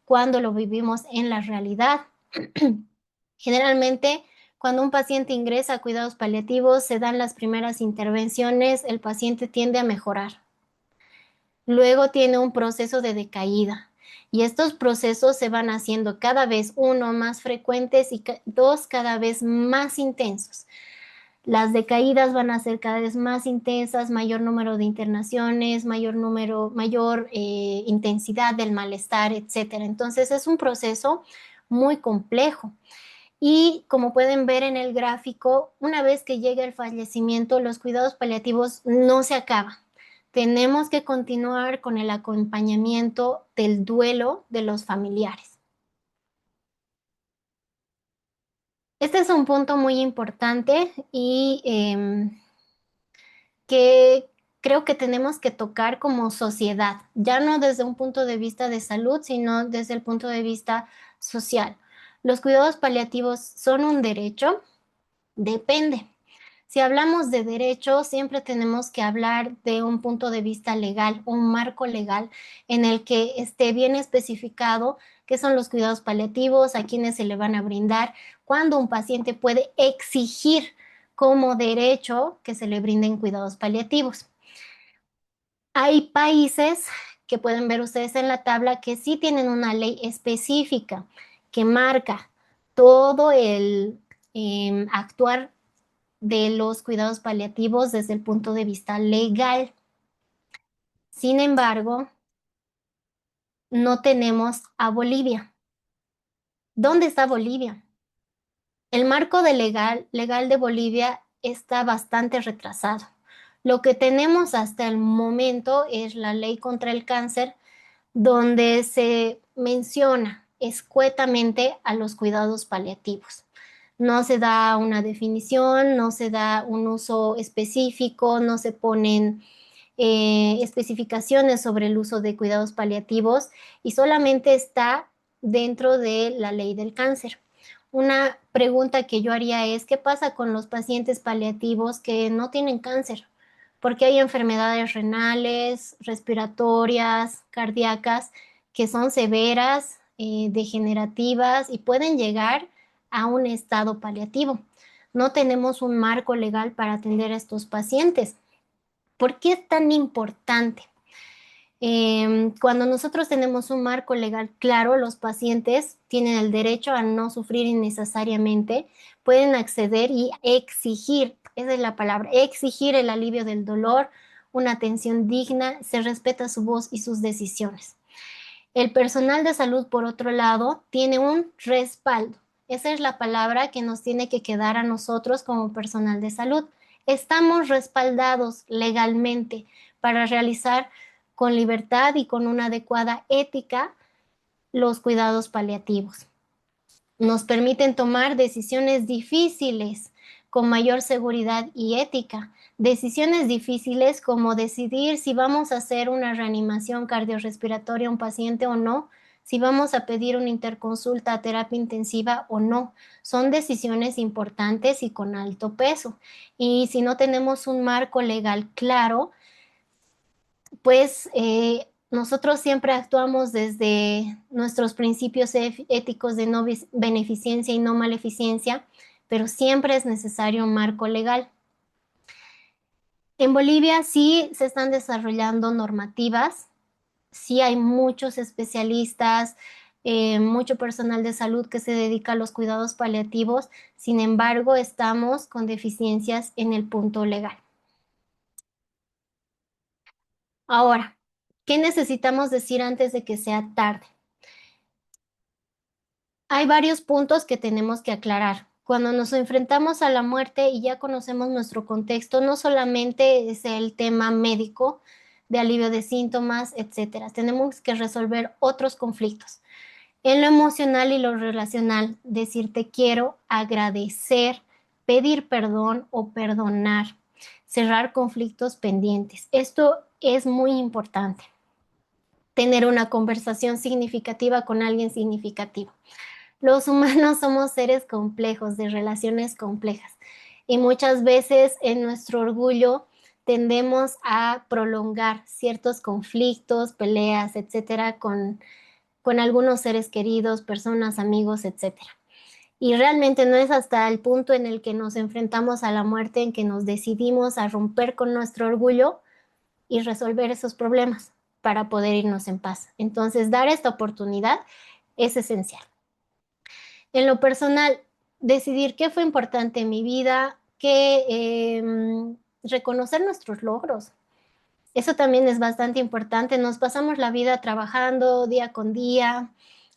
cuando lo vivimos en la realidad. Generalmente, cuando un paciente ingresa a cuidados paliativos, se dan las primeras intervenciones, el paciente tiende a mejorar. Luego tiene un proceso de decaída y estos procesos se van haciendo cada vez uno más frecuentes y dos cada vez más intensos. Las decaídas van a ser cada vez más intensas, mayor número de internaciones, mayor intensidad del malestar, etcétera. Entonces es un proceso muy complejo. Y como pueden ver en el gráfico, una vez que llega el fallecimiento, los cuidados paliativos no se acaban. Tenemos que continuar con el acompañamiento del duelo de los familiares. Este es un punto muy importante y que creo que tenemos que tocar como sociedad, ya no desde un punto de vista de salud, sino desde el punto de vista social. ¿Los cuidados paliativos son un derecho? Depende. Si hablamos de derecho, siempre tenemos que hablar de un punto de vista legal, un marco legal en el que esté bien especificado qué son los cuidados paliativos, a quiénes se le van a brindar, cuándo un paciente puede exigir como derecho que se le brinden cuidados paliativos. Hay países que pueden ver ustedes en la tabla que sí tienen una ley específica que marca todo el actuar de los cuidados paliativos desde el punto de vista legal. Sin embargo, no tenemos a Bolivia. ¿Dónde está Bolivia? El marco legal de Bolivia está bastante retrasado. Lo que tenemos hasta el momento es la ley contra el cáncer, donde se menciona escuetamente a los cuidados paliativos. No se da una definición, no se da un uso específico, no se ponen especificaciones sobre el uso de cuidados paliativos y solamente está dentro de la ley del cáncer. Una pregunta que yo haría es, ¿qué pasa con los pacientes paliativos que no tienen cáncer? Porque hay enfermedades renales, respiratorias, cardíacas, que son severas, degenerativas y pueden llegar a un estado paliativo. No tenemos un marco legal para atender a estos pacientes. ¿Por qué es tan importante? Cuando nosotros tenemos un marco legal claro, los pacientes tienen el derecho a no sufrir innecesariamente, pueden acceder y exigir, esa es la palabra, exigir el alivio del dolor, una atención digna, se respeta su voz y sus decisiones. El personal de salud, por otro lado, tiene un respaldo. Esa es la palabra que nos tiene que quedar a nosotros como personal de salud. Estamos respaldados legalmente para realizar con libertad y con una adecuada ética los cuidados paliativos. Nos permiten tomar decisiones difíciles con mayor seguridad y ética. Decisiones difíciles como decidir si vamos a hacer una reanimación cardiorrespiratoria a un paciente o no, si vamos a pedir una interconsulta a terapia intensiva o no. Son decisiones importantes y con alto peso. Y si no tenemos un marco legal claro, pues nosotros siempre actuamos desde nuestros principios éticos de no beneficencia y no maleficencia, pero siempre es necesario un marco legal. En Bolivia sí se están desarrollando normativas, sí hay muchos especialistas, mucho personal de salud que se dedica a los cuidados paliativos, sin embargo, estamos con deficiencias en el punto legal. Ahora, ¿qué necesitamos decir antes de que sea tarde? Hay varios puntos que tenemos que aclarar. Cuando nos enfrentamos a la muerte y ya conocemos nuestro contexto, no solamente es el tema médico, de alivio de síntomas, etcétera. Tenemos que resolver otros conflictos. En lo emocional y lo relacional, decir te quiero, agradecer, pedir perdón o perdonar, cerrar conflictos pendientes. Esto es muy importante. Tener una conversación significativa con alguien significativo. Los humanos somos seres complejos, de relaciones complejas, y muchas veces en nuestro orgullo tendemos a prolongar ciertos conflictos, peleas, etcétera, con algunos seres queridos, personas, amigos, etcétera. Y realmente no es hasta el punto en el que nos enfrentamos a la muerte en que nos decidimos a romper con nuestro orgullo y resolver esos problemas para poder irnos en paz. Entonces, dar esta oportunidad es esencial. En lo personal, decidir qué fue importante en mi vida, reconocer nuestros logros. Eso también es bastante importante. Nos pasamos la vida trabajando día con día,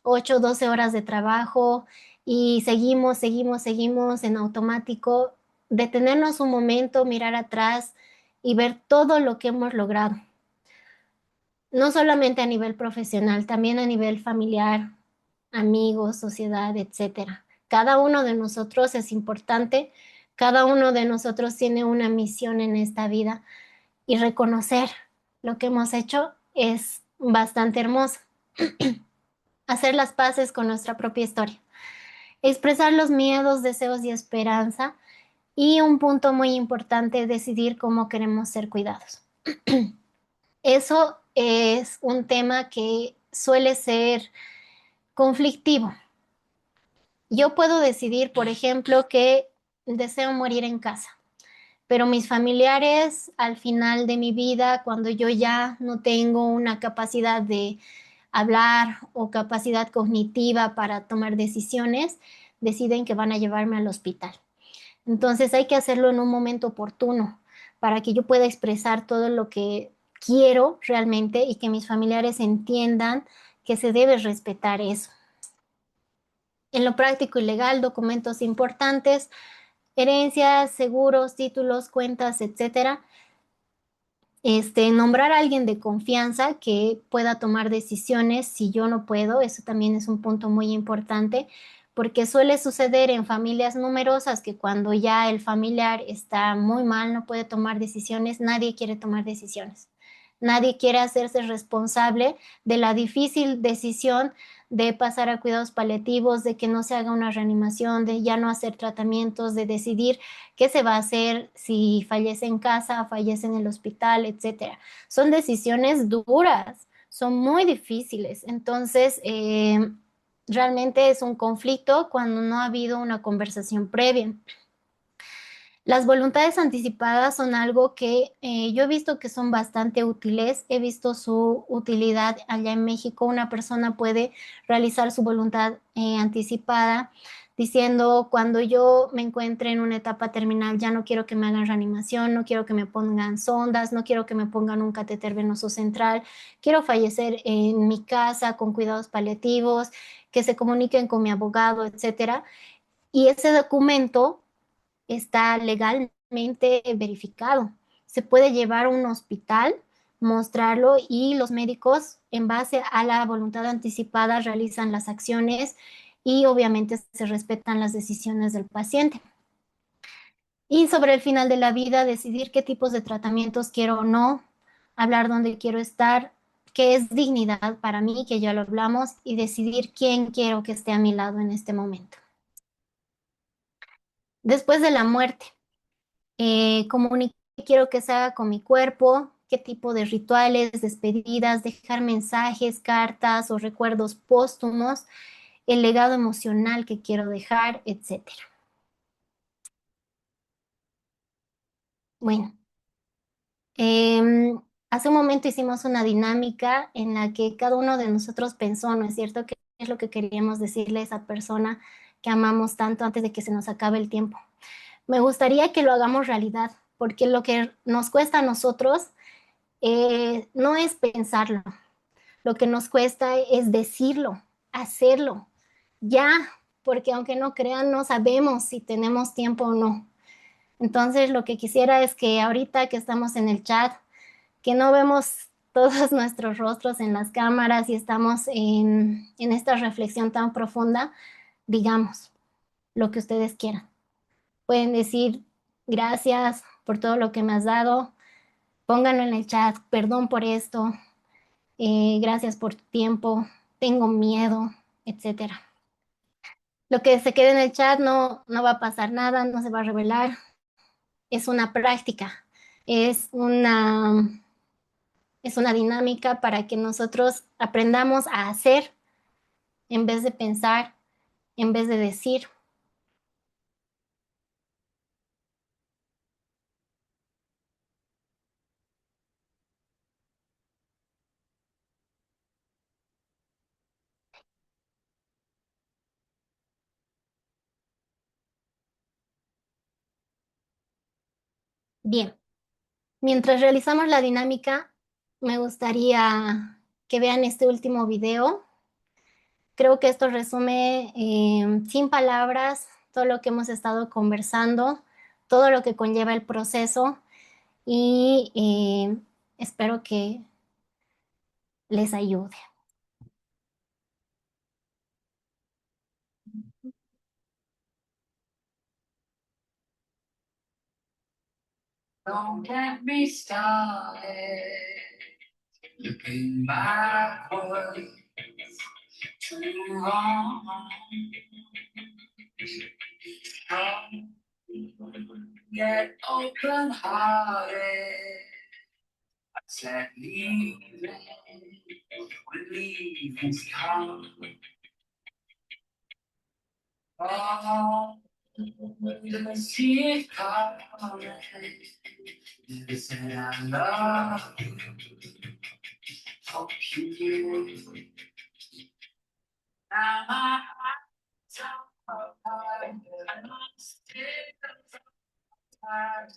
8, 12 horas de trabajo y seguimos en automático. Detenernos un momento, mirar atrás y ver todo lo que hemos logrado. No solamente a nivel profesional, también a nivel familiar, amigos, sociedad, etcétera. Cada uno de nosotros es importante, cada uno de nosotros tiene una misión en esta vida y reconocer lo que hemos hecho es bastante hermoso. Hacer las paces con nuestra propia historia, expresar los miedos, deseos y esperanza y un punto muy importante, decidir cómo queremos ser cuidados. Eso es un tema que suele ser conflictivo. Yo puedo decidir, por ejemplo, que deseo morir en casa, pero mis familiares al final de mi vida, cuando yo ya no tengo una capacidad de hablar o capacidad cognitiva para tomar decisiones, deciden que van a llevarme al hospital. Entonces hay que hacerlo en un momento oportuno para que yo pueda expresar todo lo que quiero realmente y que mis familiares entiendan que se debe respetar eso. En lo práctico y legal, documentos importantes, herencias, seguros, títulos, cuentas, etcétera. Nombrar a alguien de confianza que pueda tomar decisiones si yo no puedo, eso también es un punto muy importante, porque suele suceder en familias numerosas que cuando ya el familiar está muy mal, no puede tomar decisiones, nadie quiere tomar decisiones. Nadie quiere hacerse responsable de la difícil decisión de pasar a cuidados paliativos, de que no se haga una reanimación, de ya no hacer tratamientos, de decidir qué se va a hacer si fallece en casa, fallece en el hospital, etcétera. Son decisiones duras, son muy difíciles. Entonces, realmente es un conflicto cuando no ha habido una conversación previa. Las voluntades anticipadas son algo que yo he visto que son bastante útiles. He visto su utilidad allá en México. Una persona puede realizar su voluntad anticipada diciendo, cuando yo me encuentre en una etapa terminal, ya no quiero que me hagan reanimación, no quiero que me pongan sondas, no quiero que me pongan un catéter venoso central, quiero fallecer en mi casa con cuidados paliativos, que se comuniquen con mi abogado, etcétera. Y ese documento está legalmente verificado. Se puede llevar a un hospital, mostrarlo y los médicos, en base a la voluntad anticipada, realizan las acciones y obviamente se respetan las decisiones del paciente. Y sobre el final de la vida, decidir qué tipos de tratamientos quiero o no, hablar dónde quiero estar, que es dignidad para mí, que ya lo hablamos, y decidir quién quiero que esté a mi lado en este momento. Después de la muerte, comunicar qué quiero que se haga con mi cuerpo, qué tipo de rituales, despedidas, dejar mensajes, cartas o recuerdos póstumos, el legado emocional que quiero dejar, etcétera. Bueno, hace un momento hicimos una dinámica en la que cada uno de nosotros pensó, ¿no es cierto?, qué es lo que queríamos decirle a esa persona que amamos tanto antes de que se nos acabe el tiempo. Me gustaría que lo hagamos realidad, porque lo que nos cuesta a nosotros no es pensarlo, lo que nos cuesta es decirlo, hacerlo, ya, porque aunque no crean, no sabemos si tenemos tiempo o no. Entonces, lo que quisiera es que ahorita que estamos en el chat, que no vemos todos nuestros rostros en las cámaras y estamos en esta reflexión tan profunda, digamos lo que ustedes quieran. Pueden decir gracias por todo lo que me has dado, pónganlo en el chat, perdón por esto, gracias por tu tiempo, tengo miedo, etcétera. Lo que se quede en el chat no va a pasar nada, no se va a revelar, es una práctica, es una, es una dinámica para que nosotros aprendamos a hacer en vez de pensar, en vez de decir. Bien, mientras realizamos la dinámica, me gustaría que vean este último video. Creo que esto resume sin palabras todo lo que hemos estado conversando, todo lo que conlleva el proceso y espero que les ayude. Don't get me started, looking backward, too long. Get open hearted. I said leaving when leaving's come. Oh, didn't see it coming. Never said I love you. Hope you do. Now my heart's apart, and I'm still tired.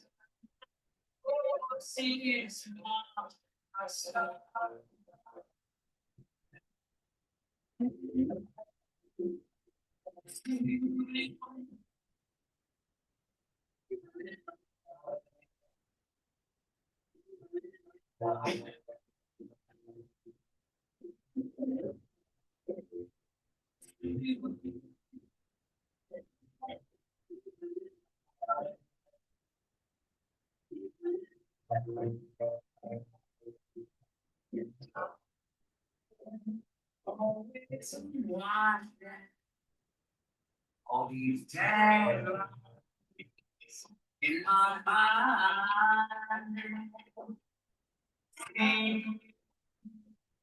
Oh, see it's not myself. All these days in my mind,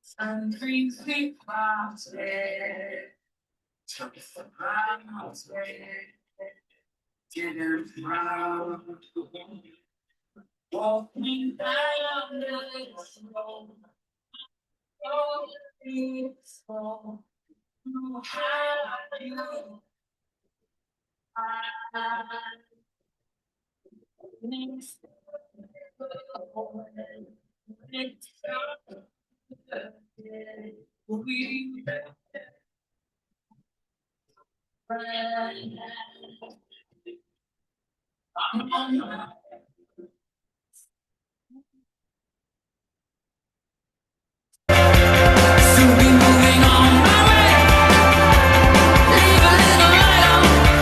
some dreams we planted, took the grounds didn't round, walking down this road, all these songs, you have you. Soon be moving on my way. Leave a little light on my way.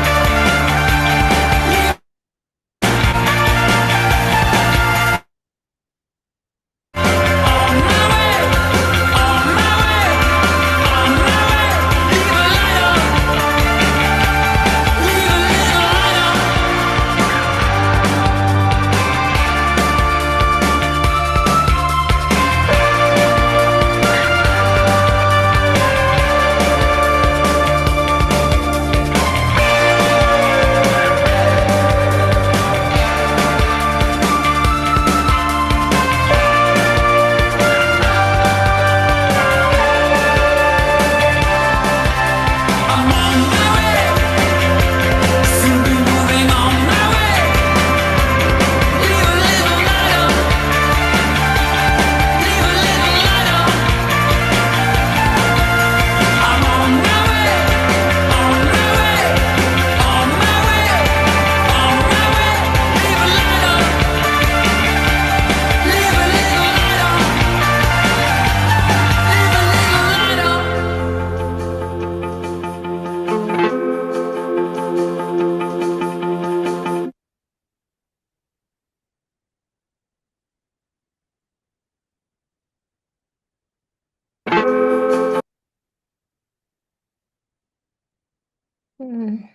Mm,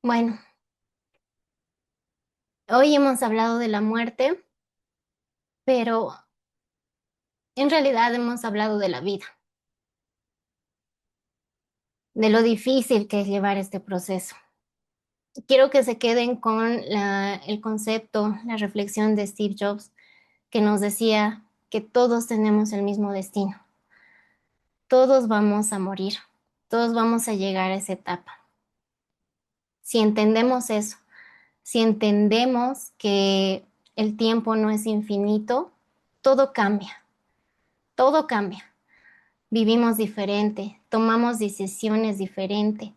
Bueno, hoy hemos hablado de la muerte, pero en realidad hemos hablado de la vida, de lo difícil que es llevar este proceso. Quiero que se queden con el concepto, la reflexión de Steve Jobs, que nos decía que todos tenemos el mismo destino. Todos vamos a morir, todos vamos a llegar a esa etapa. Si entendemos eso, si entendemos que el tiempo no es infinito, todo cambia, todo cambia. Vivimos diferente, tomamos decisiones diferentes,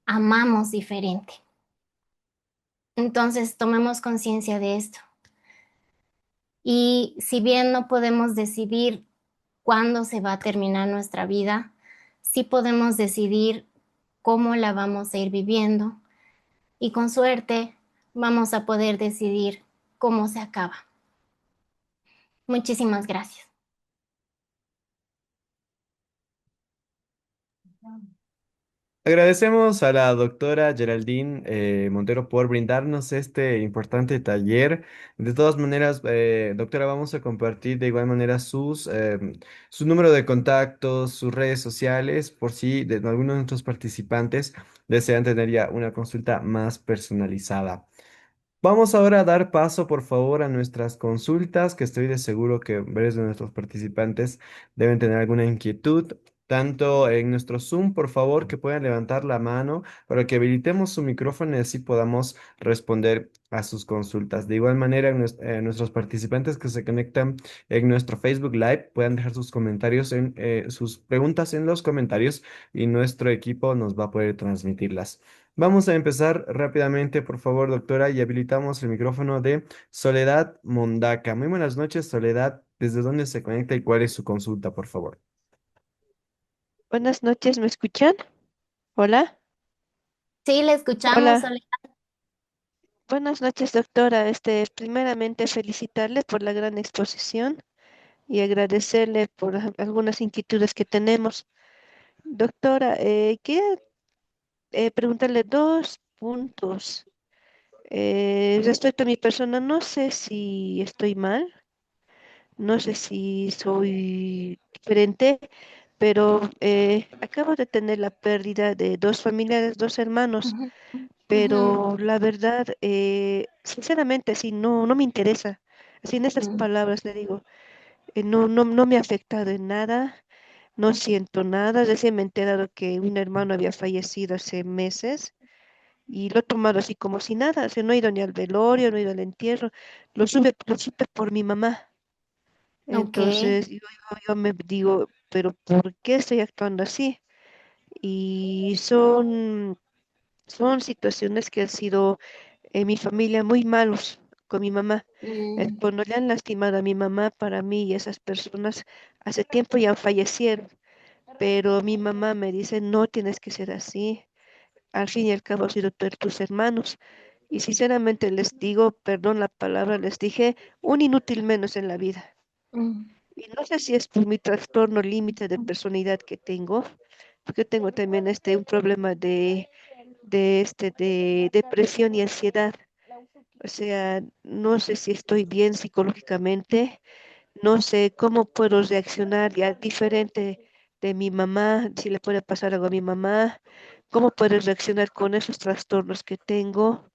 amamos diferente. Entonces, tomemos conciencia de esto. Y si bien no podemos decidir cuándo se va a terminar nuestra vida, sí podemos decidir cómo la vamos a ir viviendo y con suerte vamos a poder decidir cómo se acaba. Muchísimas gracias. Agradecemos a la doctora Geraldine Montero por brindarnos este importante taller. De todas maneras, doctora, vamos a compartir de igual manera su número de contactos, sus redes sociales, por si alguno de nuestros participantes desean tener ya una consulta más personalizada. Vamos ahora a dar paso, por favor, a nuestras consultas, que estoy de seguro que varios de nuestros participantes deben tener alguna inquietud. Tanto en nuestro Zoom, por favor, que puedan levantar la mano para que habilitemos su micrófono y así podamos responder a sus consultas. De igual manera, nuestros participantes que se conectan en nuestro Facebook Live puedan dejar sus comentarios sus preguntas en los comentarios y nuestro equipo nos va a poder transmitirlas. Vamos a empezar rápidamente, por favor, doctora, y habilitamos el micrófono de Soledad Mondaca. Muy buenas noches, Soledad. ¿Desde dónde se conecta y cuál es su consulta, por favor? Buenas noches, ¿me escuchan? Hola, Sí, le escuchamos, hola. Soledad. Buenas noches, doctora. Primeramente felicitarle por la gran exposición y agradecerle por algunas inquietudes que tenemos. Doctora, quería preguntarle dos puntos. Respecto a mi persona, no sé si estoy mal, no sé si soy diferente, pero acabo de tener la pérdida de dos familiares, dos hermanos. Ujú, ujú, Pero la verdad, sinceramente, sí, no me interesa. Así en esas mm, palabras le digo, no me ha afectado en nada, no siento nada. Recién me he enterado que un hermano había fallecido hace meses y lo he tomado así como si nada. O sea, no he ido ni al velorio, no he ido al entierro, lo supe por mi mamá. ok. Entonces, yo me digo, pero ¿por qué estoy actuando así? Y son situaciones que han sido en mi familia muy malos con mi mamá. Mm, Cuando le han lastimado a mi mamá, para mí y esas personas hace tiempo ya fallecieron, pero mi mamá me dice, no tienes que ser así. Al fin y al cabo, han sido tus hermanos. Y sinceramente les digo, perdón la palabra, les dije, un inútil menos en la vida. mm, Y no sé si es por mi trastorno límite de personalidad que tengo, porque tengo también un problema de depresión y ansiedad. O sea, no sé si estoy bien psicológicamente, no sé cómo puedo reaccionar ya diferente de mi mamá, si le puede pasar algo a mi mamá, cómo puedo reaccionar con esos trastornos que tengo.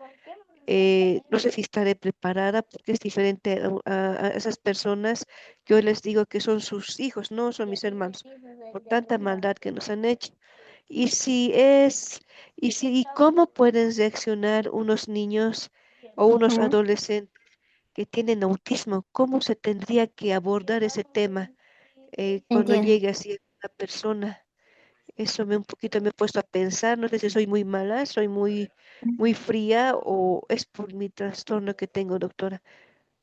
No sé si estaré preparada porque es diferente a esas personas que yo les digo que son sus hijos, no son mis hermanos, por tanta maldad que nos han hecho. Y si es, y cómo pueden reaccionar unos niños o unos ujú, adolescentes que tienen autismo, cómo se tendría que abordar ese tema cuando entiendo. llegue así una persona. Eso un poquito me he puesto a pensar, no sé si soy muy mala, soy muy fría o es por mi trastorno que tengo, doctora.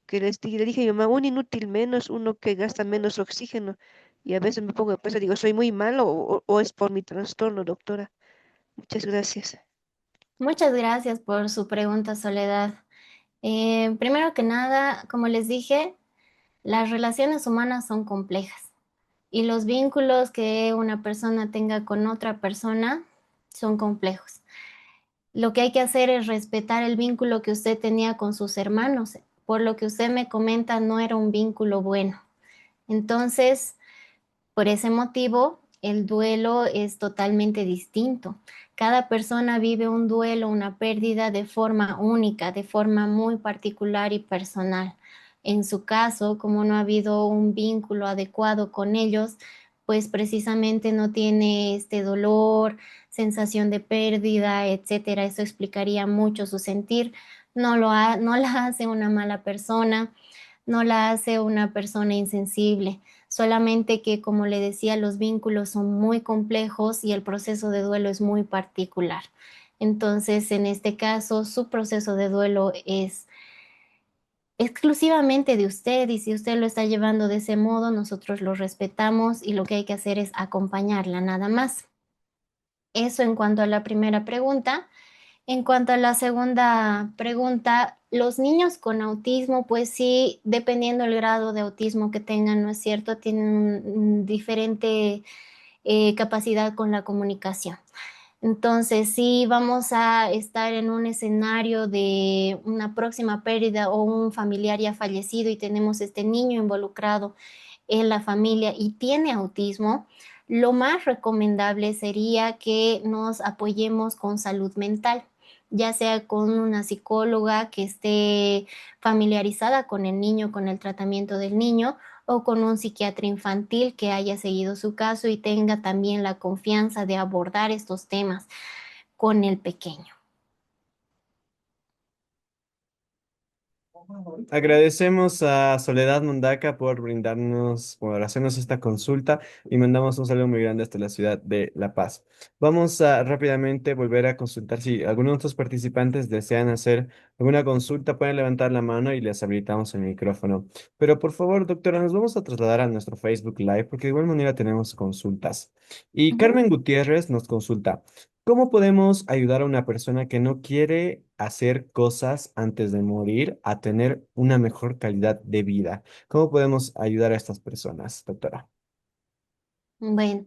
Que le dije a mi mamá, un inútil menos, uno que gasta menos oxígeno. Y a veces me pongo a pensar, digo, ¿soy muy malo o es por mi trastorno, doctora? Muchas gracias. Muchas gracias por su pregunta, Soledad. Primero que nada, como les dije, las relaciones humanas son complejas y los vínculos que una persona tenga con otra persona son complejos. Lo que hay que hacer es respetar el vínculo que usted tenía con sus hermanos. Por lo que usted me comenta, no era un vínculo bueno. Entonces, por ese motivo, el duelo es totalmente distinto. Cada persona vive un duelo, una pérdida de forma única, de forma muy particular y personal. En su caso, como no ha habido un vínculo adecuado con ellos, pues precisamente no tiene este dolor, sensación de pérdida, etcétera. Eso explicaría mucho su sentir. No la hace una mala persona, no la hace una persona insensible, solamente que, como le decía, los vínculos son muy complejos y el proceso de duelo es muy particular. Entonces, en este caso, su proceso de duelo es exclusivamente de usted, y si usted lo está llevando de ese modo, nosotros lo respetamos y lo que hay que hacer es acompañarla, nada más. Eso en cuanto a la primera pregunta. En cuanto a la segunda pregunta, los niños con autismo, pues sí, dependiendo del grado de autismo que tengan, ¿no es cierto? Tienen diferente capacidad con la comunicación. Entonces, sí, vamos a estar en un escenario de una próxima pérdida o un familiar ya fallecido y tenemos este niño involucrado en la familia y tiene autismo. Lo más recomendable sería que nos apoyemos con salud mental, ya sea con una psicóloga que esté familiarizada con el niño, con el tratamiento del niño, o con un psiquiatra infantil que haya seguido su caso y tenga también la confianza de abordar estos temas con el pequeño. Agradecemos a Soledad Mundaca por brindarnos, por hacernos esta consulta y mandamos un saludo muy grande hasta la ciudad de La Paz. Vamos a rápidamente volver a consultar. Si algunos de nuestros participantes desean hacer alguna consulta, pueden levantar la mano y les habilitamos el micrófono. Pero por favor, doctora, nos vamos a trasladar a nuestro Facebook Live porque de igual manera tenemos consultas. Y Ujú. Carmen Gutiérrez nos consulta. ¿Cómo podemos ayudar a una persona que no quiere hacer cosas antes de morir a tener una mejor calidad de vida? ¿Cómo podemos ayudar a estas personas, doctora? Bueno,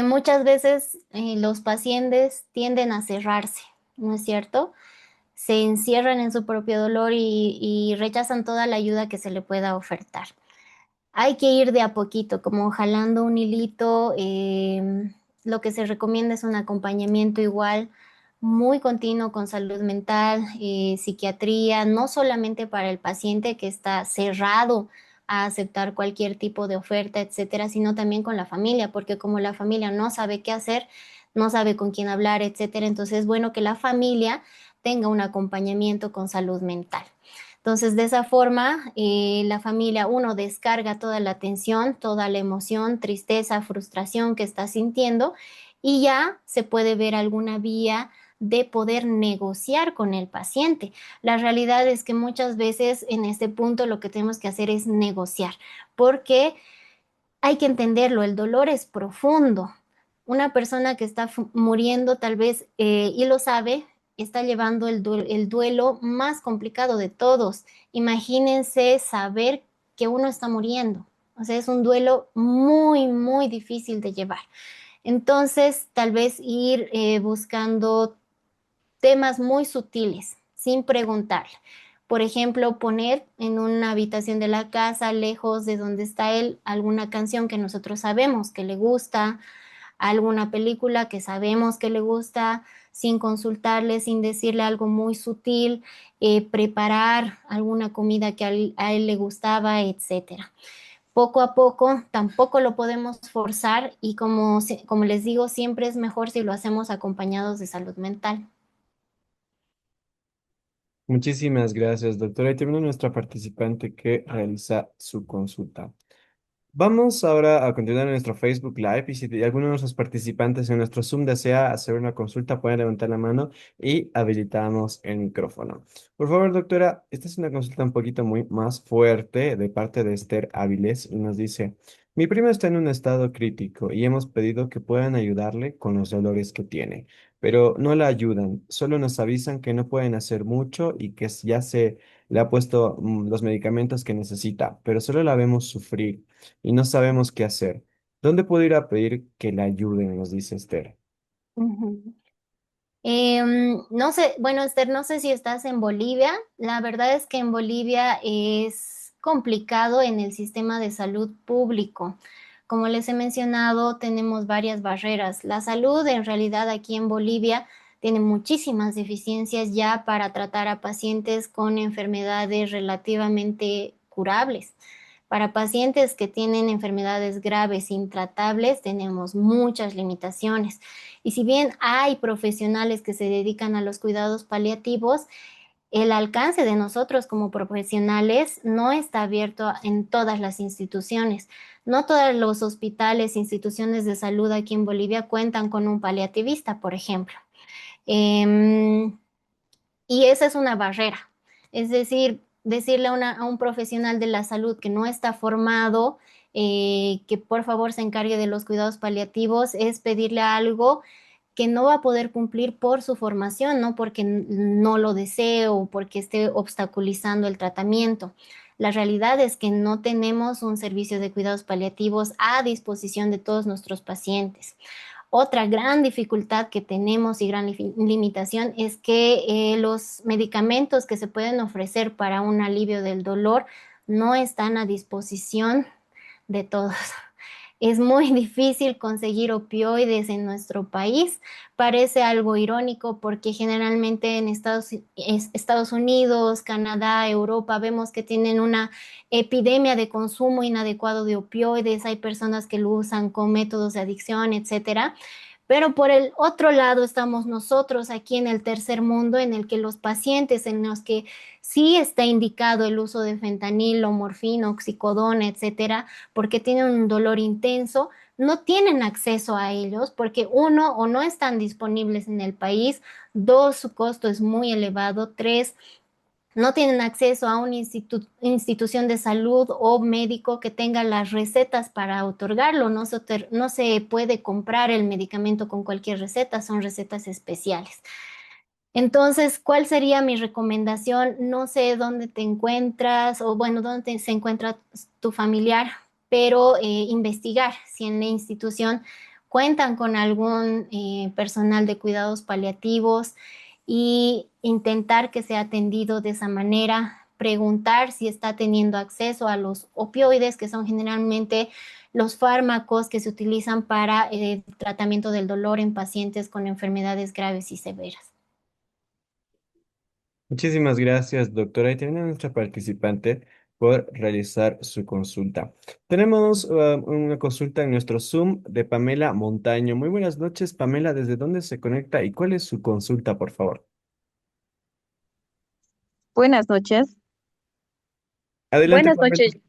muchas veces los pacientes tienden a cerrarse, ¿no es cierto? Se encierran en su propio dolor y rechazan toda la ayuda que se le pueda ofertar. Hay que ir de a poquito, como jalando un hilito. Lo que se recomienda es un acompañamiento igual, muy continuo con salud mental, psiquiatría, no solamente para el paciente que está cerrado a aceptar cualquier tipo de oferta, etcétera, sino también con la familia, porque como la familia no sabe qué hacer, no sabe con quién hablar, etcétera, entonces es bueno que la familia tenga un acompañamiento con salud mental. Entonces, de esa forma, la familia, uno, descarga toda la tensión, toda la emoción, tristeza, frustración que está sintiendo y ya se puede ver alguna vía de poder negociar con el paciente. La realidad es que muchas veces en este punto lo que tenemos que hacer es negociar, porque hay que entenderlo, el dolor es profundo. Una persona que está muriendo tal vez, y lo sabe, está llevando el duelo más complicado de todos. Imagínense saber que uno está muriendo. O sea, es un duelo muy, muy difícil de llevar. Entonces, tal vez ir buscando temas muy sutiles, sin preguntarle. Por ejemplo, poner en una habitación de la casa, lejos de donde está él, alguna canción que nosotros sabemos que le gusta, alguna película que sabemos que le gusta, sin consultarle, sin decirle algo muy sutil, preparar alguna comida que a él le gustaba, etcétera. Poco a poco, tampoco lo podemos forzar y como les digo, siempre es mejor si lo hacemos acompañados de salud mental. Muchísimas gracias, doctora. Y termina nuestra participante que realiza su consulta. Vamos ahora a continuar en nuestro Facebook Live y si alguno de nuestros participantes en nuestro Zoom desea hacer una consulta, pueden levantar la mano y habilitamos el micrófono. Por favor, doctora, esta es una consulta un poquito muy más fuerte de parte de Esther Áviles y nos dice, mi prima está en un estado crítico y hemos pedido que puedan ayudarle con los dolores que tiene, pero no la ayudan, solo nos avisan que no pueden hacer mucho y que ya se le ha puesto los medicamentos que necesita, pero solo la vemos sufrir y no sabemos qué hacer. ¿Dónde puedo ir a pedir que la ayuden? Nos dice Esther. Ujú. No sé, bueno, Esther, no sé si estás en Bolivia. La verdad es que en Bolivia es complicado en el sistema de salud público. Como les he mencionado, tenemos varias barreras. La salud, en realidad, aquí en Bolivia tiene muchísimas deficiencias ya para tratar a pacientes con enfermedades relativamente curables. Para pacientes que tienen enfermedades graves intratables, tenemos muchas limitaciones. Y si bien hay profesionales que se dedican a los cuidados paliativos, el alcance de nosotros como profesionales no está abierto en todas las instituciones. No todos los hospitales, instituciones de salud aquí en Bolivia cuentan con un paliativista, por ejemplo. Em, y esa es una barrera. Es decir, decirle a un profesional de la salud que no está formado, que por favor se encargue de los cuidados paliativos, es pedirle algo que no va a poder cumplir por su formación, no porque no lo desee o porque esté obstaculizando el tratamiento. La realidad es que no tenemos un servicio de cuidados paliativos a disposición de todos nuestros pacientes. Otra gran dificultad que tenemos y gran limitación es que los medicamentos que se pueden ofrecer para un alivio del dolor no están a disposición de todos. Es muy difícil conseguir opioides en nuestro país. Parece algo irónico porque generalmente en Estados Unidos, Canadá, Europa, vemos que tienen una epidemia de consumo inadecuado de opioides. Hay personas que lo usan con métodos de adicción, etcétera. Pero por el otro lado estamos nosotros aquí en el tercer mundo, en el que los pacientes en los que sí está indicado el uso de fentanilo, morfina, oxicodona, etcétera, porque tienen un dolor intenso, no tienen acceso a ellos porque uno, o no están disponibles en el país, dos, su costo es muy elevado, tres, no tienen acceso a una institución de salud o médico que tenga las recetas para otorgarlo. No se puede comprar el medicamento con cualquier receta, son recetas especiales. Entonces, ¿cuál sería mi recomendación? No sé dónde te encuentras o bueno, se encuentra tu familiar, pero investigar si en la institución cuentan con algún personal de cuidados paliativos y intentar que sea atendido de esa manera, preguntar si está teniendo acceso a los opioides, que son generalmente los fármacos que se utilizan para el tratamiento del dolor en pacientes con enfermedades graves y severas. Muchísimas gracias, doctora. Y también a nuestra participante por realizar su consulta. Tenemos una consulta en nuestro Zoom de Pamela Montaño. Muy buenas noches, Pamela. ¿Desde dónde se conecta y cuál es su consulta, por favor? Buenas noches. Adelante, Buenas Pamela. noches.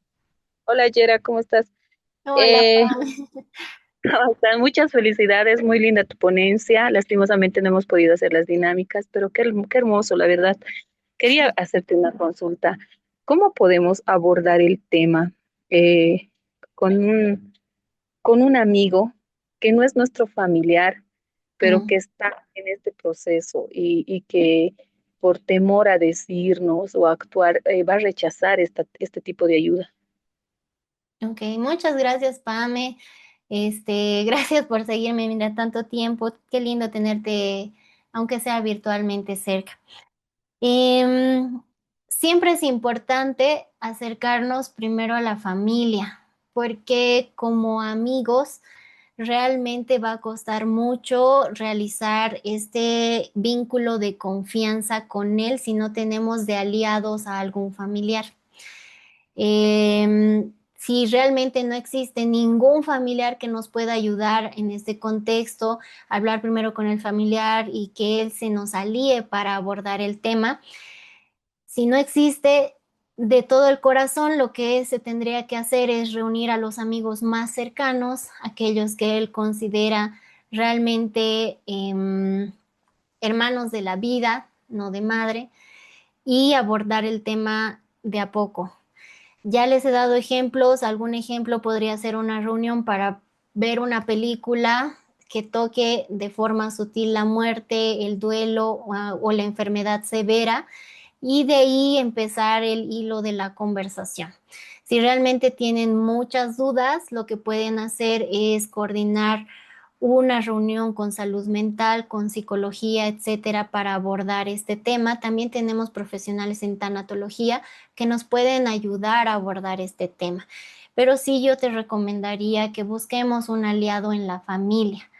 Hola, Yera, ¿cómo estás? Hola, Eh, Pam. o sea, muchas felicidades, muy linda tu ponencia. Lastimosamente no hemos podido hacer las dinámicas, pero qué hermoso, la verdad. Quería hacerte una consulta. ¿Cómo podemos abordar el tema eh, con con un amigo que no es nuestro familiar, pero Mm, que está en este proceso y que por temor a decirnos o a actuar va a rechazar este tipo de ayuda? ok, muchas gracias, Pame. Gracias por seguirme, mira, tanto tiempo. Qué lindo tenerte, aunque sea virtualmente cerca. Em, Siempre es importante acercarnos primero a la familia, porque como amigos realmente va a costar mucho realizar este vínculo de confianza con él si no tenemos de aliados a algún familiar. Si realmente no existe ningún familiar que nos pueda ayudar en este contexto, hablar primero con el familiar y que él se nos alíe para abordar el tema. Si no existe de todo el corazón, lo que se tendría que hacer es reunir a los amigos más cercanos, aquellos que él considera realmente hermanos de la vida, no de madre, y abordar el tema de a poco. Ya les he dado ejemplos, algún ejemplo podría ser una reunión para ver una película que toque de forma sutil la muerte, el duelo o la enfermedad severa y de ahí empezar el hilo de la conversación. Si realmente tienen muchas dudas, lo que pueden hacer es coordinar una reunión con salud mental, con psicología, etcétera, para abordar este tema. También tenemos profesionales en tanatología que nos pueden ayudar a abordar este tema. Pero sí, yo te recomendaría que busquemos un aliado en la familia,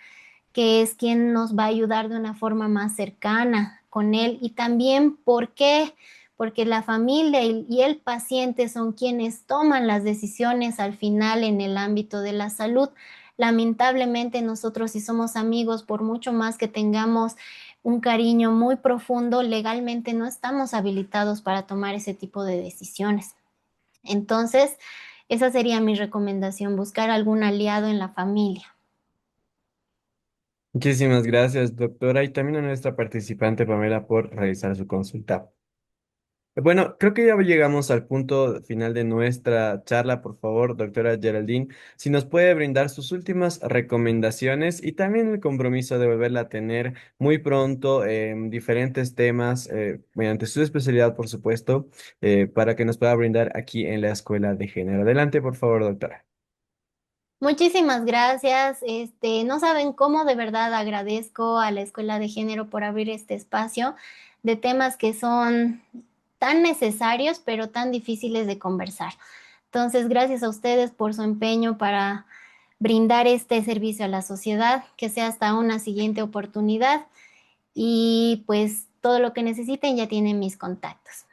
que es quien nos va a ayudar de una forma más cercana con él. Y también, ¿por qué? Porque la familia y el paciente son quienes toman las decisiones al final en el ámbito de la salud. Lamentablemente nosotros, si somos amigos, por mucho más que tengamos un cariño muy profundo, legalmente no estamos habilitados para tomar ese tipo de decisiones. Entonces, esa sería mi recomendación, buscar algún aliado en la familia. Muchísimas gracias, doctora, y también a nuestra participante Pamela por realizar su consulta. Bueno, creo que ya llegamos al punto final de nuestra charla. Por favor, doctora Geraldine, si nos puede brindar sus últimas recomendaciones y también el compromiso de volverla a tener muy pronto en diferentes temas, mediante su especialidad, por supuesto, para que nos pueda brindar aquí en la Escuela de Género. Adelante, por favor, doctora. Muchísimas gracias. No saben cómo de verdad agradezco a la Escuela de Género por abrir este espacio de temas que son tan necesarios, pero tan difíciles de conversar. Entonces, gracias a ustedes por su empeño para brindar este servicio a la sociedad, que sea hasta una siguiente oportunidad y pues todo lo que necesiten ya tienen mis contactos.